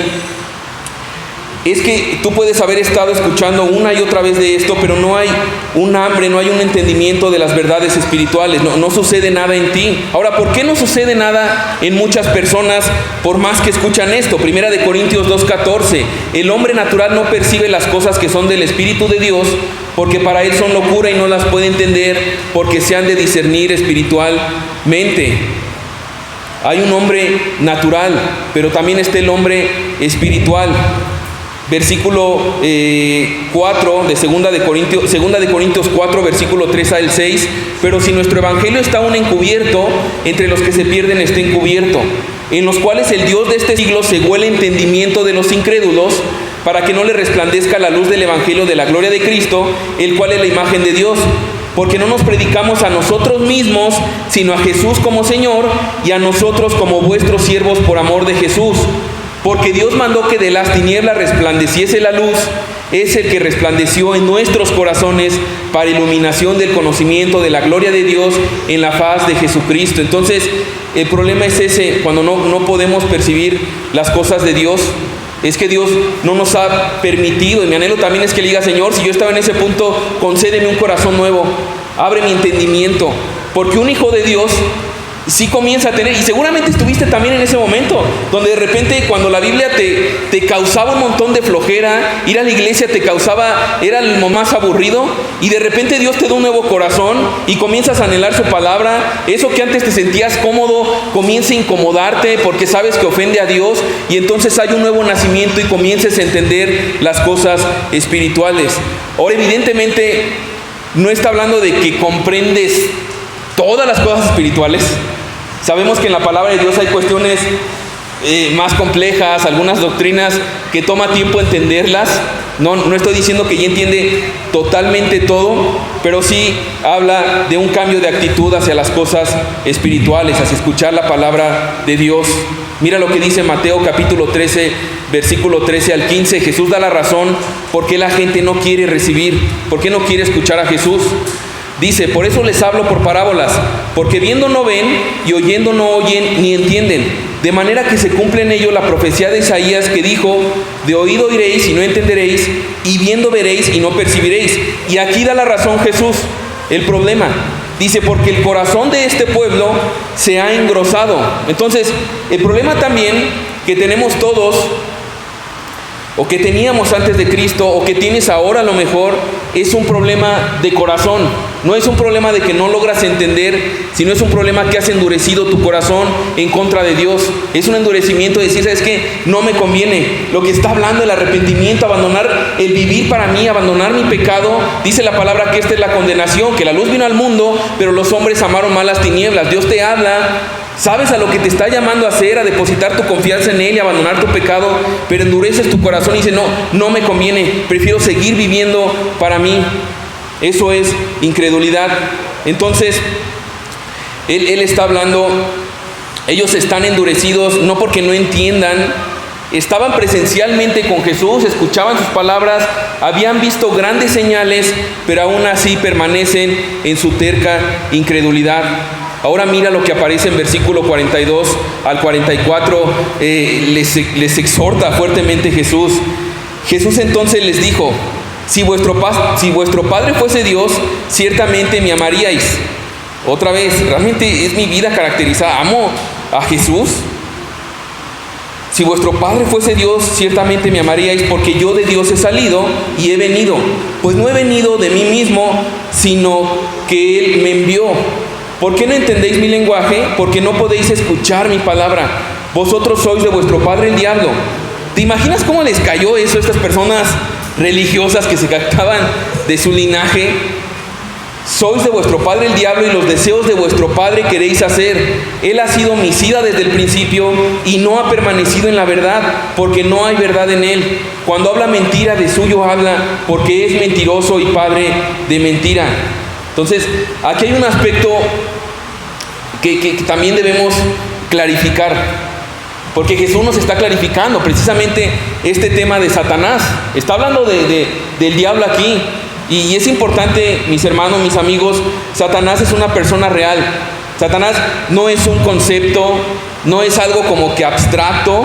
S1: es que tú puedes haber estado escuchando una y otra vez de esto, pero no hay un hambre, no hay un entendimiento de las verdades espirituales. No sucede nada en ti. Ahora, ¿por qué no sucede nada en muchas personas por más que escuchan esto? 1 Corintios 2:14. El hombre natural no percibe las cosas que son del Espíritu de Dios, porque para él son locura y no las puede entender, porque se han de discernir espiritualmente. Hay un hombre natural, pero también está el hombre espiritual. Versículo 4 de 2 de Corintios 4, versículo 3 al 6. Pero si nuestro evangelio está aún encubierto, entre los que se pierden está encubierto, en los cuales el Dios de este siglo cegó el entendimiento de los incrédulos, para que no le resplandezca la luz del evangelio de la gloria de Cristo, el cual es la imagen de Dios. Porque no nos predicamos a nosotros mismos, sino a Jesús como Señor, y a nosotros como vuestros siervos por amor de Jesús. Porque Dios mandó que de las tinieblas resplandeciese la luz, es el que resplandeció en nuestros corazones para iluminación del conocimiento de la gloria de Dios en la faz de Jesucristo. Entonces, el problema es ese, cuando no podemos percibir las cosas de Dios. Es que Dios no nos ha permitido, y mi anhelo también es que le diga: Señor, si yo estaba en ese punto, concédeme un corazón nuevo, abre mi entendimiento, porque un hijo de Dios sí comienza a tener, y seguramente estuviste también en ese momento, donde de repente cuando la Biblia te causaba un montón de flojera, ir a la iglesia era lo más aburrido, y de repente Dios te da un nuevo corazón y comienzas a anhelar su palabra. Eso que antes te sentías cómodo comienza a incomodarte porque sabes que ofende a Dios, y entonces hay un nuevo nacimiento y comienzas a entender las cosas espirituales. Ahora, evidentemente no está hablando de que comprendes todas las cosas espirituales. Sabemos que en la palabra de Dios hay cuestiones más complejas, algunas doctrinas que toma tiempo entenderlas. No estoy diciendo que ya entiende totalmente todo, pero sí habla de un cambio de actitud hacia las cosas espirituales, hacia escuchar la palabra de Dios. Mira lo que dice Mateo capítulo 13, versículo 13 al 15. Jesús da la razón por qué la gente no quiere recibir, por qué no quiere escuchar a Jesús. Dice: por eso les hablo por parábolas, porque viendo no ven y oyendo no oyen ni entienden, de manera que se cumple en ello la profecía de Isaías, que dijo: de oído oiréis y no entenderéis, y viendo veréis y no percibiréis. Y aquí da la razón Jesús. El problema, dice: porque el corazón de este pueblo se ha engrosado. Entonces, el problema también que tenemos todos, o que teníamos antes de Cristo, o que tienes ahora a lo mejor, es un problema de corazón. No es un problema de que no logras entender, sino es un problema que has endurecido tu corazón en contra de Dios. Es un endurecimiento de decir: ¿sabes qué? No me conviene. Lo que está hablando el arrepentimiento, abandonar el vivir para mí, abandonar mi pecado. Dice la palabra que esta es la condenación, que la luz vino al mundo, pero los hombres amaron más las tinieblas. Dios te habla, sabes a lo que te está llamando a hacer, a depositar tu confianza en Él y abandonar tu pecado, pero endureces tu corazón y dices: no me conviene, prefiero seguir viviendo para mí. Eso es incredulidad. Entonces, Él está hablando, ellos están endurecidos, no porque no entiendan. Estaban presencialmente con Jesús, escuchaban sus palabras, habían visto grandes señales, pero aún así permanecen en su terca incredulidad. Ahora mira lo que aparece en versículo 42 al 44, les exhorta fuertemente Jesús. Jesús entonces les dijo: si vuestro Padre fuese Dios, ciertamente me amaríais. Otra vez, realmente es mi vida caracterizada. Amo a Jesús. Si vuestro Padre fuese Dios, ciertamente me amaríais, porque yo de Dios he salido y he venido. Pues no he venido de mí mismo, sino que Él me envió. ¿Por qué no entendéis mi lenguaje? Porque no podéis escuchar mi palabra. Vosotros sois de vuestro padre el diablo. ¿Te imaginas cómo les cayó eso a estas personas religiosas que se jactaban de su linaje? Sois de vuestro padre el diablo y los deseos de vuestro padre queréis hacer. Él ha sido homicida desde el principio y no ha permanecido en la verdad, porque no hay verdad en él. Cuando habla mentira, de suyo habla, porque es mentiroso y padre de mentira. Entonces, aquí hay un aspecto que también debemos clarificar, porque Jesús nos está clarificando precisamente este tema de Satanás. Está hablando del diablo aquí. Y es importante, mis hermanos, mis amigos, Satanás es una persona real. Satanás no es un concepto, no es algo como que abstracto,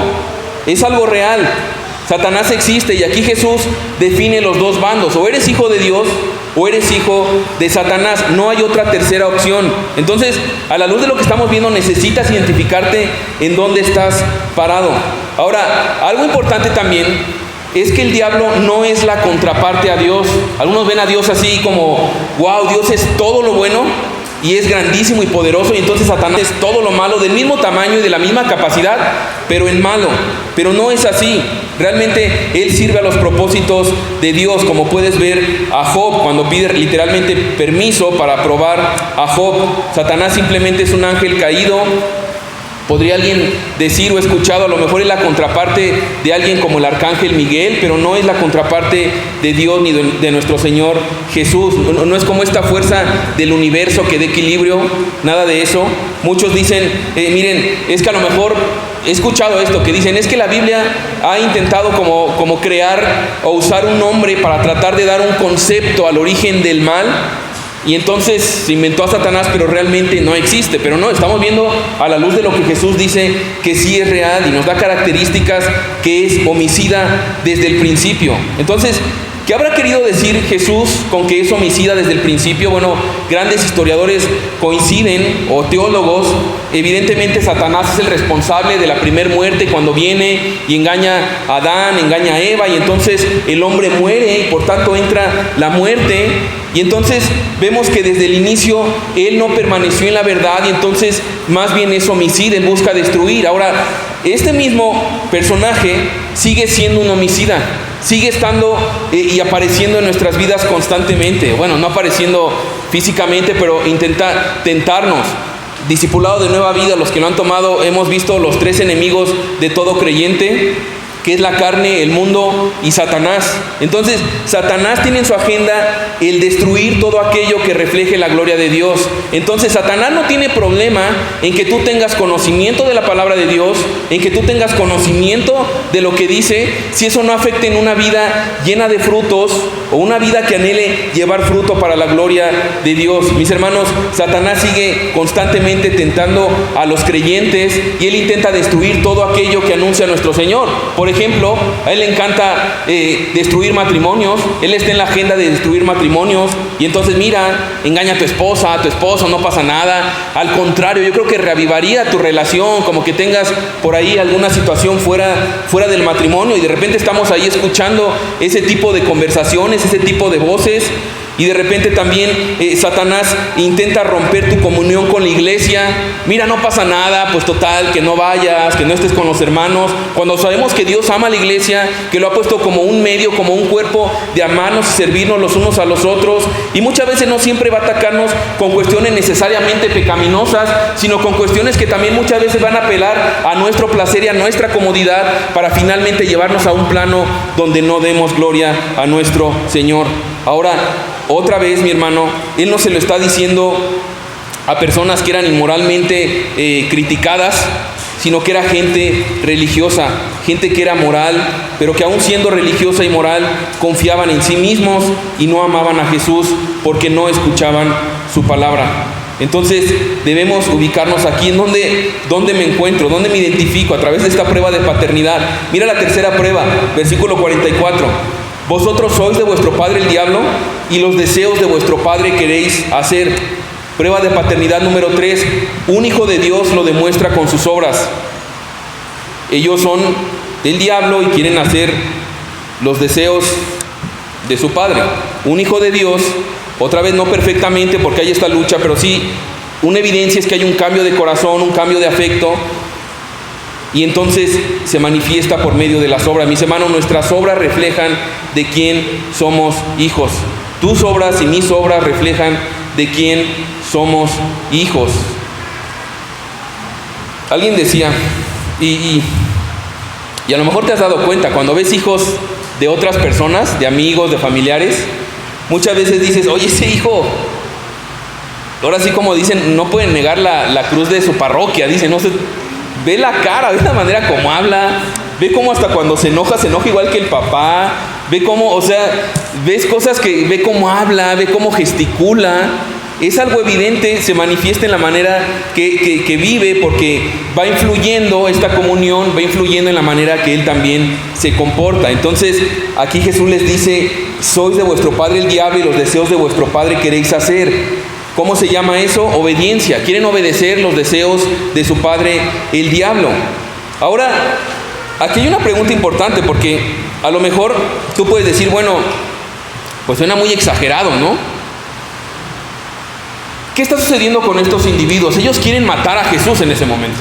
S1: es algo real. Satanás existe y aquí Jesús define los dos bandos: o eres hijo de Dios o eres hijo de Satanás. No hay otra tercera opción. Entonces, a la luz de lo que estamos viendo, necesitas identificarte en dónde estás parado. Ahora, algo importante también es que el diablo no es la contraparte a Dios. Algunos ven a Dios así como, wow, Dios es todo lo bueno y es grandísimo y poderoso, y entonces Satanás es todo lo malo, del mismo tamaño y de la misma capacidad, pero en malo. Pero no es así. Realmente él sirve a los propósitos de Dios, como puedes ver a Job cuando pide literalmente permiso para probar a Job. Satanás simplemente es un ángel caído. Podría alguien decir o escuchado, a lo mejor es la contraparte de alguien como el arcángel Miguel, pero no es la contraparte de Dios ni de nuestro Señor Jesús. No es como esta fuerza del universo que dé equilibrio, nada de eso. Muchos dicen, miren, es que a lo mejor he escuchado esto, que dicen, es que la Biblia ha intentado como crear o usar un nombre para tratar de dar un concepto al origen del mal. Y entonces se inventó a Satanás, pero realmente no existe. Pero no, estamos viendo a la luz de lo que Jesús dice que sí es real y nos da características, que es homicida desde el principio. Entonces, ¿qué habrá querido decir Jesús con que es homicida desde el principio? Bueno, grandes historiadores coinciden, o teólogos. Evidentemente Satanás es el responsable de la primera muerte, cuando viene y engaña a Adán, engaña a Eva, y entonces el hombre muere y por tanto entra la muerte. Y entonces vemos que desde el inicio él no permaneció en la verdad, y entonces más bien es homicida, él busca destruir. Ahora, este mismo personaje sigue siendo un homicida, sigue estando y apareciendo en nuestras vidas constantemente. Bueno, no apareciendo físicamente, pero intenta tentarnos. Discipulado de Nueva Vida, los que lo han tomado, hemos visto los tres enemigos de todo creyente, que es la carne, el mundo y Satanás. Entonces, Satanás tiene en su agenda el destruir todo aquello que refleje la gloria de Dios. Entonces, Satanás no tiene problema en que tú tengas conocimiento de la palabra de Dios, en que tú tengas conocimiento de lo que dice, si eso no afecte en una vida llena de frutos o una vida que anhele llevar fruto para la gloria de Dios. Mis hermanos, Satanás sigue constantemente tentando a los creyentes y él intenta destruir todo aquello que anuncia nuestro Señor. Por ejemplo, a él le encanta destruir matrimonios. Él está en la agenda de destruir matrimonios. Y entonces, mira, engaña a tu esposa, a tu esposo, no pasa nada. Al contrario, yo creo que reavivaría tu relación, como que tengas por ahí alguna situación fuera del matrimonio, y de repente estamos ahí escuchando ese tipo de conversaciones, ese tipo de voces. Y de repente también Satanás intenta romper tu comunión con la iglesia. Mira, no pasa nada, pues total, que no vayas, que no estés con los hermanos. Cuando sabemos que Dios ama a la iglesia, que lo ha puesto como un medio, como un cuerpo de amarnos y servirnos los unos a los otros. Y muchas veces no siempre va a atacarnos con cuestiones necesariamente pecaminosas, sino con cuestiones que también muchas veces van a apelar a nuestro placer y a nuestra comodidad, para finalmente llevarnos a un plano donde no demos gloria a nuestro Señor. Ahora, otra vez, mi hermano, él no se lo está diciendo a personas que eran inmoralmente criticadas, sino que era gente religiosa, gente que era moral, pero que aún siendo religiosa y moral, confiaban en sí mismos y no amaban a Jesús porque no escuchaban su palabra. Entonces debemos ubicarnos aquí en dónde me encuentro, dónde me identifico a través de esta prueba de paternidad. Mira la tercera prueba, versículo 44. Vosotros sois de vuestro padre el diablo y los deseos de vuestro padre queréis hacer. Prueba de paternidad número 3. Un hijo de Dios lo demuestra con sus obras. Ellos son del diablo y quieren hacer los deseos de su padre. Un hijo de Dios, otra vez no perfectamente porque hay esta lucha, pero sí una evidencia es que hay un cambio de corazón, un cambio de afecto, y entonces se manifiesta por medio de las obras. Mis hermanos, nuestras obras reflejan de quién somos hijos. Tus obras y mis obras reflejan de quién somos hijos. Alguien decía, y a lo mejor te has dado cuenta, cuando ves hijos de otras personas, de amigos, de familiares, muchas veces dices, oye, ese hijo, ahora sí como dicen, no pueden negar la cruz de su parroquia, dicen, no sé, ve la cara, ve la manera como habla, ve cómo hasta cuando se enoja igual que el papá, ve cómo, o sea, ves cosas que, ve cómo habla, ve cómo gesticula. Es algo evidente, se manifiesta en la manera que vive, porque va influyendo esta comunión, va influyendo en la manera que él también se comporta. Entonces, aquí Jesús les dice, sois de vuestro padre el diablo y los deseos de vuestro padre queréis hacer. ¿Cómo se llama eso? Obediencia. Quieren obedecer los deseos de su padre el diablo. Ahora, aquí hay una pregunta importante, porque a lo mejor tú puedes decir, bueno, pues suena muy exagerado, ¿no? ¿Qué está sucediendo con estos individuos? Ellos quieren matar a Jesús en ese momento.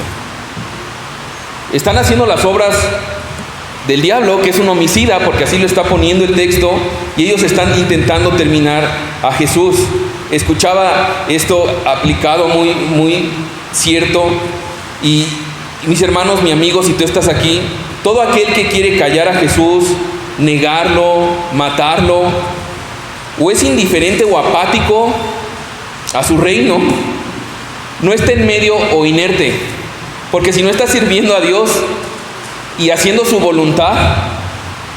S1: Están haciendo las obras del diablo, que es un homicida, porque así lo está poniendo el texto, y ellos están intentando terminar a Jesús. Escuchaba esto aplicado muy, muy cierto, y mis hermanos, mi amigo, si tú estás aquí, todo aquel que quiere callar a Jesús, negarlo, matarlo, o es indiferente o apático a su reino, no está en medio o inerte, porque si no está sirviendo a Dios y haciendo su voluntad,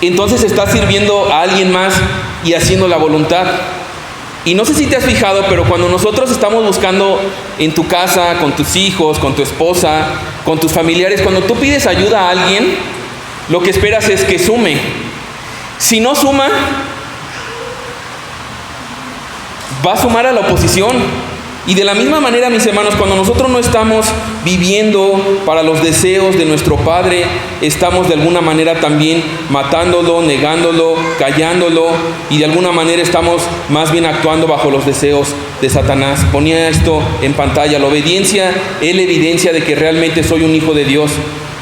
S1: entonces está sirviendo a alguien más y haciendo la voluntad. Y no sé si te has fijado, pero cuando nosotros estamos buscando en tu casa, con tus hijos, con tu esposa, con tus familiares, cuando tú pides ayuda a alguien, lo que esperas es que sume. Si no suma, va a sumar a la oposición. Y de la misma manera, mis hermanos, cuando nosotros no estamos viviendo para los deseos de nuestro Padre, estamos de alguna manera también matándolo, negándolo, callándolo, y de alguna manera estamos más bien actuando bajo los deseos de Satanás. Ponía esto en pantalla. La obediencia es la evidencia de que realmente soy un hijo de Dios.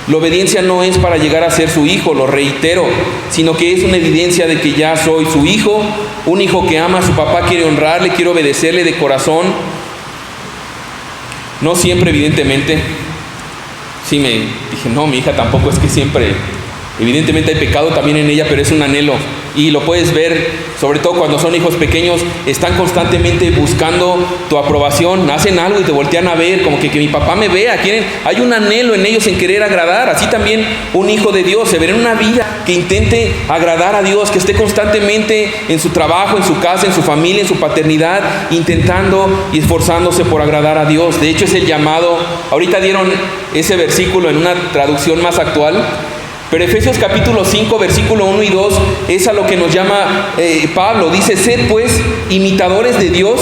S1: La obediencia no es para llegar a ser su hijo, lo reitero, sino que es una evidencia de que ya soy su hijo, un hijo que ama a su papá, quiere honrarle, quiere obedecerle de corazón. No siempre, evidentemente. Sí, me dije, no, mi hija tampoco es que siempre. Evidentemente hay pecado también en ella, pero es un anhelo. Y lo puedes ver, sobre todo cuando son hijos pequeños, están constantemente buscando tu aprobación. Hacen algo y te voltean a ver, como que mi papá me vea. Hay un anhelo en ellos en querer agradar. Así también un hijo de Dios se verá en una vida que intente agradar a Dios, que esté constantemente en su trabajo, en su casa, en su familia, en su paternidad, intentando y esforzándose por agradar a Dios. De hecho, es el llamado. Ahorita dieron ese versículo en una traducción más actual, pero Efesios capítulo 5, versículo 1 y 2 es a lo que nos llama Pablo. Dice, sed pues imitadores de Dios.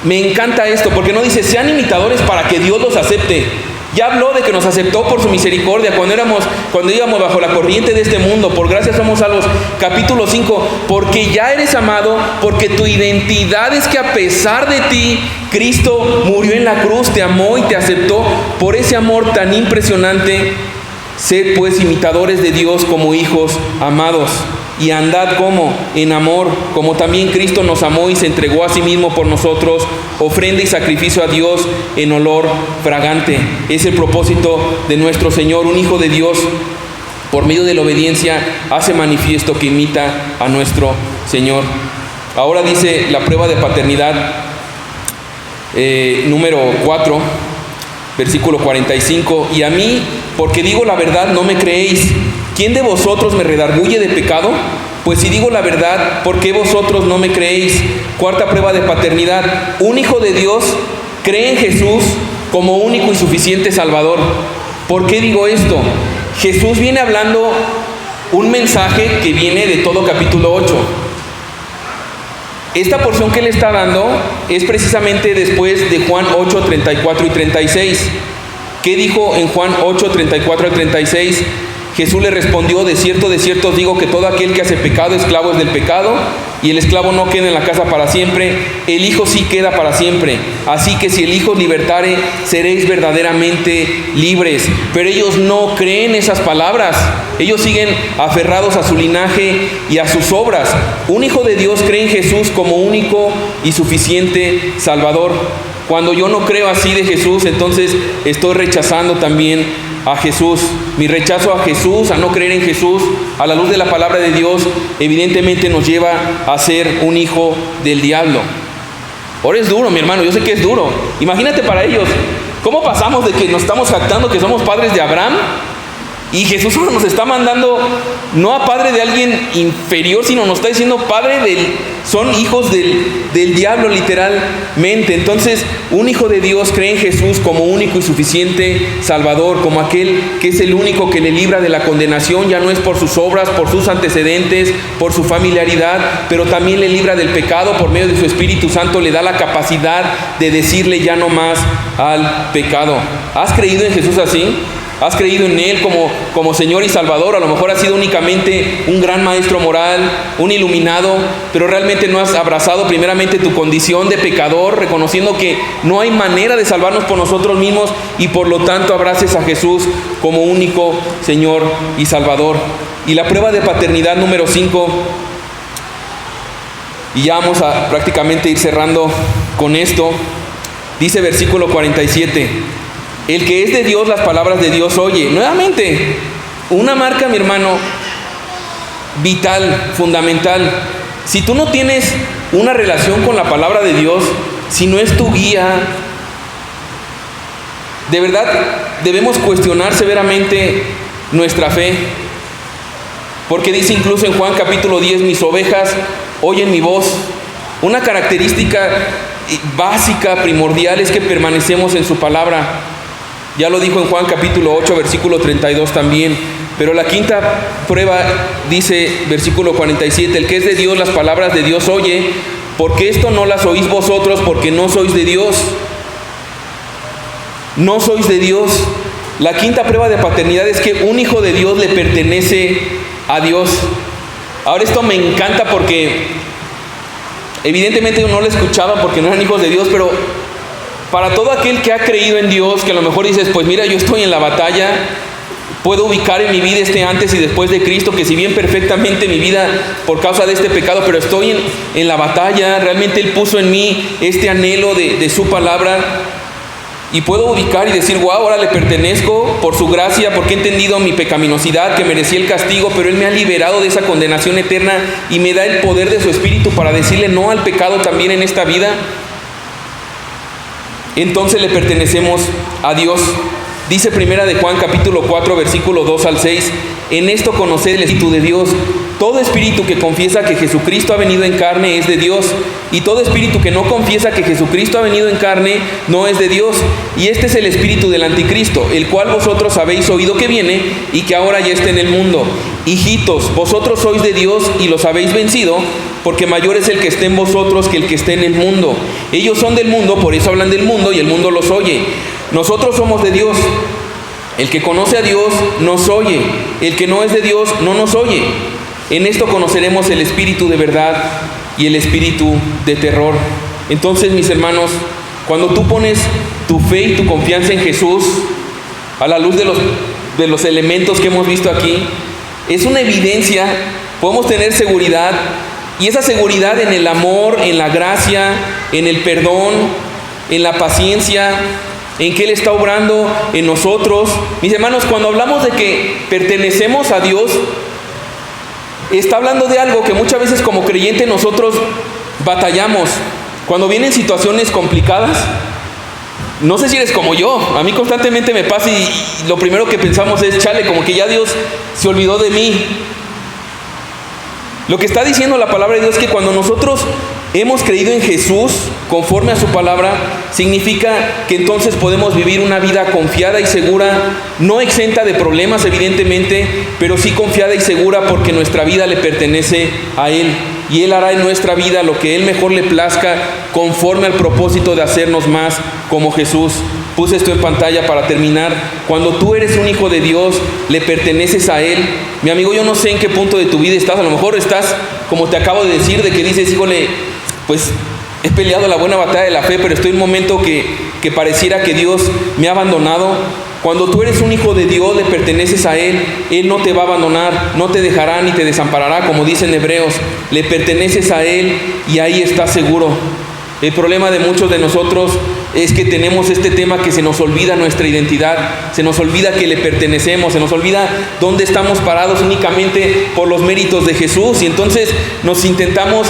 S1: Me encanta esto, porque no dice, sean imitadores para que Dios los acepte. Ya habló de que nos aceptó por su misericordia cuando íbamos bajo la corriente de este mundo. Por gracia somos salvos. Capítulo 5, porque ya eres amado, porque tu identidad es que a pesar de ti, Cristo murió en la cruz, te amó y te aceptó. Por ese amor tan impresionante, sed pues imitadores de Dios como hijos amados, y andad como en amor, como también Cristo nos amó y se entregó a sí mismo por nosotros, ofrenda y sacrificio a Dios en olor fragante. Es el propósito de nuestro Señor. Un hijo de Dios, por medio de la obediencia, hace manifiesto que imita a nuestro Señor. Ahora dice la prueba de paternidad, número 4, versículo 45, y a mí, porque digo la verdad, no me creéis. ¿Quién de vosotros me redarguye de pecado? Pues si digo la verdad, ¿por qué vosotros no me creéis? Cuarta prueba de paternidad. Un hijo de Dios cree en Jesús como único y suficiente Salvador. ¿Por qué digo esto? Jesús viene hablando un mensaje que viene de todo capítulo 8. Esta porción que le está dando es precisamente después de Juan 8, 34 y 36. ¿Qué dijo en Juan 8, 34 al 36? Jesús le respondió: de cierto os digo que todo aquel que hace pecado, esclavo es del pecado, y el esclavo no queda en la casa para siempre, el Hijo sí queda para siempre. Así que si el Hijo os libertare, seréis verdaderamente libres. Pero ellos no creen esas palabras. Ellos siguen aferrados a su linaje y a sus obras. Un hijo de Dios cree en Jesús como único y suficiente Salvador. Cuando yo no creo así de Jesús, entonces estoy rechazando también a Jesús. Mi rechazo a Jesús, a no creer en Jesús, a la luz de la palabra de Dios, evidentemente nos lleva a ser un hijo del diablo. Ahora es duro, mi hermano, yo sé que es duro. Imagínate para ellos, ¿cómo pasamos de que nos estamos jactando que somos padres de Abraham? Y Jesús ahora nos está mandando no a padre de alguien inferior, sino nos está diciendo son hijos del diablo literalmente. Entonces, un hijo de Dios cree en Jesús como único y suficiente Salvador, como aquel que es el único que le libra de la condenación. Ya no es por sus obras, por sus antecedentes, por su familiaridad, pero también le libra del pecado por medio de su Espíritu Santo. Le da la capacidad de decirle ya no más al pecado. ¿Has creído en Jesús así? ¿Has creído en Él como Señor y Salvador? A lo mejor has sido únicamente un gran maestro moral, un iluminado, pero realmente no has abrazado primeramente tu condición de pecador, reconociendo que no hay manera de salvarnos por nosotros mismos, y por lo tanto abraces a Jesús como único Señor y Salvador. Y la prueba de paternidad número 5, y ya vamos a prácticamente ir cerrando con esto, dice versículo 47. El que es de Dios, las palabras de Dios oye. Nuevamente, una marca, mi hermano, vital, fundamental. Si tú no tienes una relación con la palabra de Dios, si no es tu guía, de verdad debemos cuestionar severamente nuestra fe. Porque dice incluso en Juan capítulo 10, mis ovejas oyen mi voz. Una característica básica, primordial, es que permanecemos en su palabra. Ya lo dijo en Juan capítulo 8, versículo 32 también. Pero la quinta prueba dice, versículo 47, el que es de Dios, las palabras de Dios oye, porque esto no las oís vosotros, porque no sois de Dios. No sois de Dios. La quinta prueba de paternidad es que un hijo de Dios le pertenece a Dios. Ahora esto me encanta porque evidentemente no lo escuchaban porque no eran hijos de Dios, pero para todo aquel que ha creído en Dios, que a lo mejor dices, pues mira, yo estoy en la batalla, puedo ubicar en mi vida este antes y después de Cristo, que si bien perfectamente mi vida por causa de este pecado, pero estoy en la batalla, realmente Él puso en mí este anhelo de su palabra, y puedo ubicar y decir, wow, ahora le pertenezco por su gracia, porque he entendido mi pecaminosidad, que merecía el castigo, pero Él me ha liberado de esa condenación eterna y me da el poder de su Espíritu para decirle no al pecado también en esta vida. Entonces le pertenecemos a Dios. Dice primera de Juan capítulo 4 versículo 2 al 6, en esto conoced el Espíritu de Dios. Todo espíritu que confiesa que Jesucristo ha venido en carne es de Dios, y todo espíritu que no confiesa que Jesucristo ha venido en carne no es de Dios. Y este es el espíritu del anticristo, el cual vosotros habéis oído que viene y que ahora ya está en el mundo. Hijitos, vosotros sois de Dios y los habéis vencido, porque mayor es el que esté en vosotros que el que esté en el mundo. Ellos son del mundo, por eso hablan del mundo y el mundo los oye. Nosotros somos de Dios. El que conoce a Dios nos oye. El que no es de Dios no nos oye. En esto conoceremos el espíritu de verdad y el espíritu de terror. Entonces, mis hermanos, cuando tú pones tu fe y tu confianza en Jesús, a la luz de los elementos que hemos visto aquí, es una evidencia, podemos tener seguridad, y esa seguridad en el amor, en la gracia, en el perdón, en la paciencia, en que Él está obrando en nosotros. Mis hermanos, cuando hablamos de que pertenecemos a Dios, está hablando de algo que muchas veces como creyente nosotros batallamos. Cuando vienen situaciones complicadas, no sé si eres como yo, a mí constantemente me pasa y lo primero que pensamos es, chale, como que ya Dios se olvidó de mí. Lo que está diciendo la palabra de Dios es que cuando nosotros hemos creído en Jesús conforme a su palabra, significa que entonces podemos vivir una vida confiada y segura, no exenta de problemas evidentemente, pero sí confiada y segura porque nuestra vida le pertenece a Él. Y Él hará en nuestra vida lo que Él mejor le plazca conforme al propósito de hacernos más como Jesús. Puse esto en pantalla para terminar. Cuando tú eres un hijo de Dios, le perteneces a Él. Mi amigo, yo no sé en qué punto de tu vida estás. A lo mejor estás, como te acabo de decir, de que dices, híjole, pues he peleado la buena batalla de la fe, pero estoy en un momento que pareciera que Dios me ha abandonado. Cuando tú eres un hijo de Dios, le perteneces a Él. Él no te va a abandonar, no te dejará ni te desamparará, como dicen Hebreos. Le perteneces a Él y ahí estás seguro. El problema de muchos de nosotros es que tenemos este tema que se nos olvida nuestra identidad, se nos olvida que le pertenecemos, se nos olvida dónde estamos parados únicamente por los méritos de Jesús, y entonces nos intentamos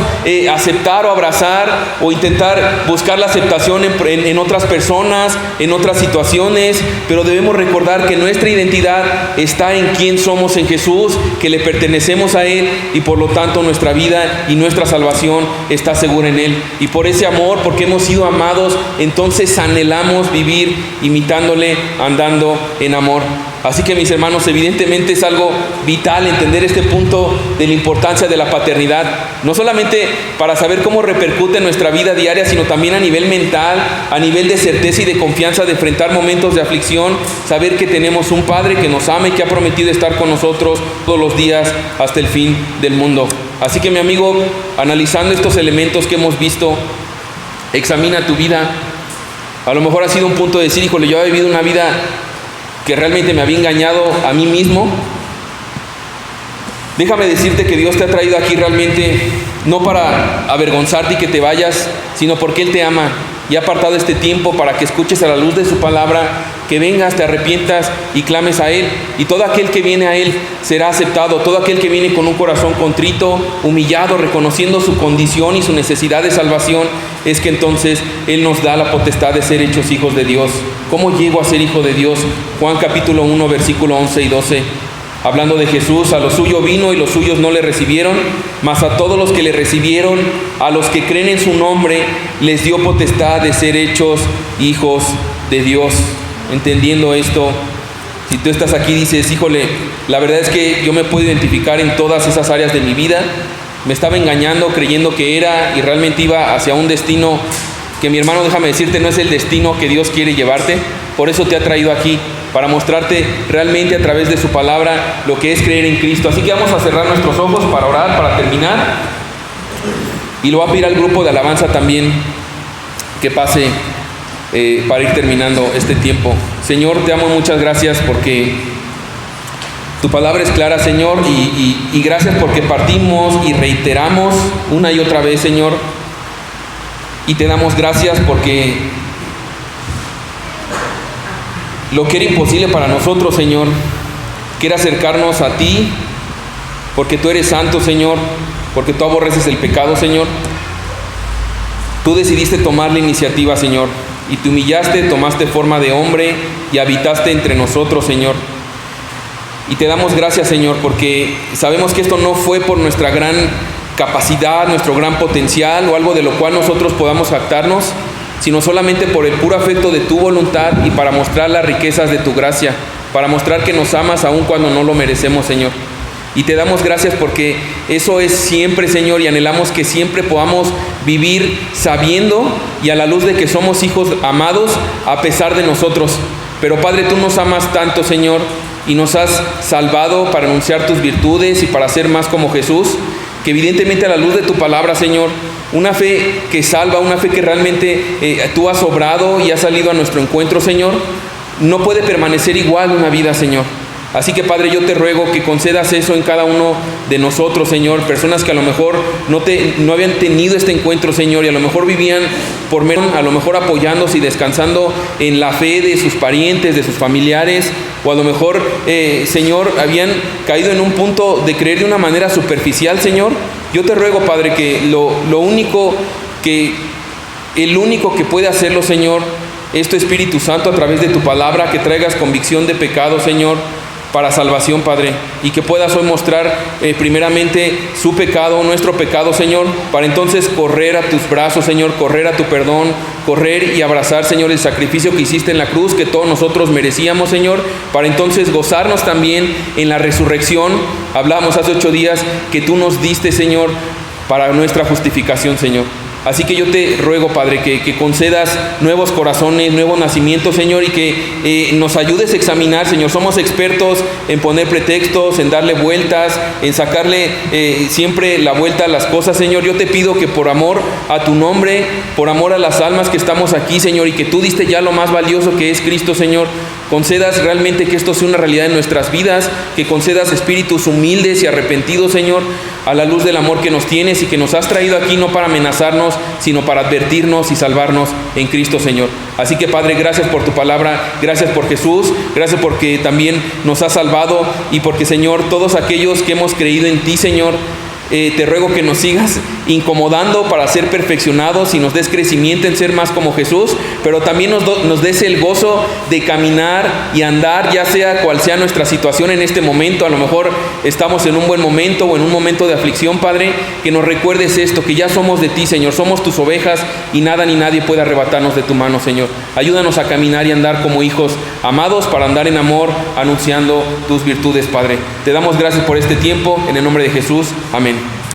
S1: aceptar o abrazar o intentar buscar la aceptación en otras personas, en otras situaciones, pero debemos recordar que nuestra identidad está en quién somos en Jesús, que le pertenecemos a Él y por lo tanto nuestra vida y nuestra salvación está segura en Él. Y por ese amor, porque hemos sido amados, entonces anhelamos vivir imitándole, andando en amor. Así que, mis hermanos, evidentemente es algo vital entender este punto de la importancia de la paternidad, no solamente para saber cómo repercute en nuestra vida diaria, sino también a nivel mental, a nivel de certeza y de confianza de enfrentar momentos de aflicción, saber que tenemos un Padre que nos ama y que ha prometido estar con nosotros todos los días hasta el fin del mundo. Así que, mi amigo, analizando estos elementos que hemos visto, examina tu vida. A lo mejor ha sido un punto de decir, híjole, yo he vivido una vida que realmente me había engañado a mí mismo. Déjame decirte que Dios te ha traído aquí realmente no para avergonzarte y que te vayas, sino porque Él te ama y ha apartado este tiempo para que escuches a la luz de su palabra, que vengas, te arrepientas y clames a Él. Y todo aquel que viene a Él será aceptado. Todo aquel que viene con un corazón contrito, humillado, reconociendo su condición y su necesidad de salvación, es que entonces Él nos da la potestad de ser hechos hijos de Dios. ¿Cómo llego a ser hijo de Dios? Juan capítulo 1, versículo 11 y 12. Hablando de Jesús, a lo suyo vino y los suyos no le recibieron, mas a todos los que le recibieron, a los que creen en su nombre, les dio potestad de ser hechos hijos de Dios. Entendiendo esto, si tú estás aquí y dices, híjole, la verdad es que yo me puedo identificar en todas esas áreas de mi vida, me estaba engañando creyendo que era y realmente iba hacia un destino que, mi hermano, déjame decirte, no es el destino que Dios quiere llevarte. Por eso te ha traído aquí, para mostrarte realmente a través de su palabra lo que es creer en Cristo. Así que vamos a cerrar nuestros ojos para orar, para terminar, y lo voy a pedir al grupo de alabanza también que pase para ir terminando este tiempo. Señor, te amo, muchas gracias porque tu palabra es clara, Señor, y gracias porque partimos y reiteramos una y otra vez, Señor, y te damos gracias porque lo que era imposible para nosotros, Señor, que era acercarnos a ti, porque tú eres santo, Señor, porque tú aborreces el pecado, Señor, tú decidiste tomar la iniciativa, Señor, y te humillaste, tomaste forma de hombre y habitaste entre nosotros, Señor. Y te damos gracias, Señor, porque sabemos que esto no fue por nuestra gran capacidad, nuestro gran potencial o algo de lo cual nosotros podamos jactarnos, sino solamente por el puro afecto de tu voluntad y para mostrar las riquezas de tu gracia, para mostrar que nos amas aun cuando no lo merecemos, Señor. Y te damos gracias porque eso es siempre, Señor, y anhelamos que siempre podamos vivir sabiendo y a la luz de que somos hijos amados a pesar de nosotros. Pero, Padre, tú nos amas tanto, Señor, y nos has salvado para anunciar tus virtudes y para ser más como Jesús, que evidentemente a la luz de tu palabra, Señor, una fe que salva, una fe que realmente tú has obrado y has salido a nuestro encuentro, Señor, no puede permanecer igual una vida, Señor. Así que, Padre, yo te ruego que concedas eso en cada uno de nosotros, Señor. Personas que a lo mejor no habían tenido este encuentro, Señor, y a lo mejor vivían a lo mejor apoyándose y descansando en la fe de sus parientes, de sus familiares, o a lo mejor, Señor, habían caído en un punto de creer de una manera superficial, Señor. Yo te ruego, Padre, que el único que puede hacerlo, Señor, es tu Espíritu Santo a través de tu palabra, que traigas convicción de pecado, Señor, para salvación, Padre, y que puedas hoy mostrar primeramente su pecado, nuestro pecado, Señor, para entonces correr a tus brazos, Señor, correr a tu perdón, correr y abrazar, Señor, el sacrificio que hiciste en la cruz, que todos nosotros merecíamos, Señor, para entonces gozarnos también en la resurrección. Hablábamos hace 8 días que tú nos diste, Señor, para nuestra justificación, Señor. Así que yo te ruego, Padre, que concedas nuevos corazones, nuevos nacimientos, Señor, y que nos ayudes a examinar, Señor. Somos expertos en poner pretextos, en darle vueltas, en sacarle siempre la vuelta a las cosas, Señor. Yo te pido que por amor a tu nombre, por amor a las almas que estamos aquí, Señor, y que tú diste ya lo más valioso que es Cristo, Señor, concedas realmente que esto sea una realidad en nuestras vidas, que concedas espíritus humildes y arrepentidos, Señor, a la luz del amor que nos tienes y que nos has traído aquí no para amenazarnos, sino para advertirnos y salvarnos en Cristo, Señor. Así que, Padre, gracias por tu palabra, gracias por Jesús, gracias porque también nos has salvado y porque, Señor, todos aquellos que hemos creído en ti, Señor, te ruego que nos sigas incomodando para ser perfeccionados y nos des crecimiento en ser más como Jesús, pero también nos des el gozo de caminar y andar, ya sea cual sea nuestra situación en este momento. A lo mejor estamos en un buen momento o en un momento de aflicción, Padre, que nos recuerdes esto, que ya somos de ti, Señor, somos tus ovejas y nada ni nadie puede arrebatarnos de tu mano, Señor. Ayúdanos a caminar y andar como hijos amados para andar en amor, anunciando tus virtudes, Padre. Te damos gracias por este tiempo, en el nombre de Jesús, amén.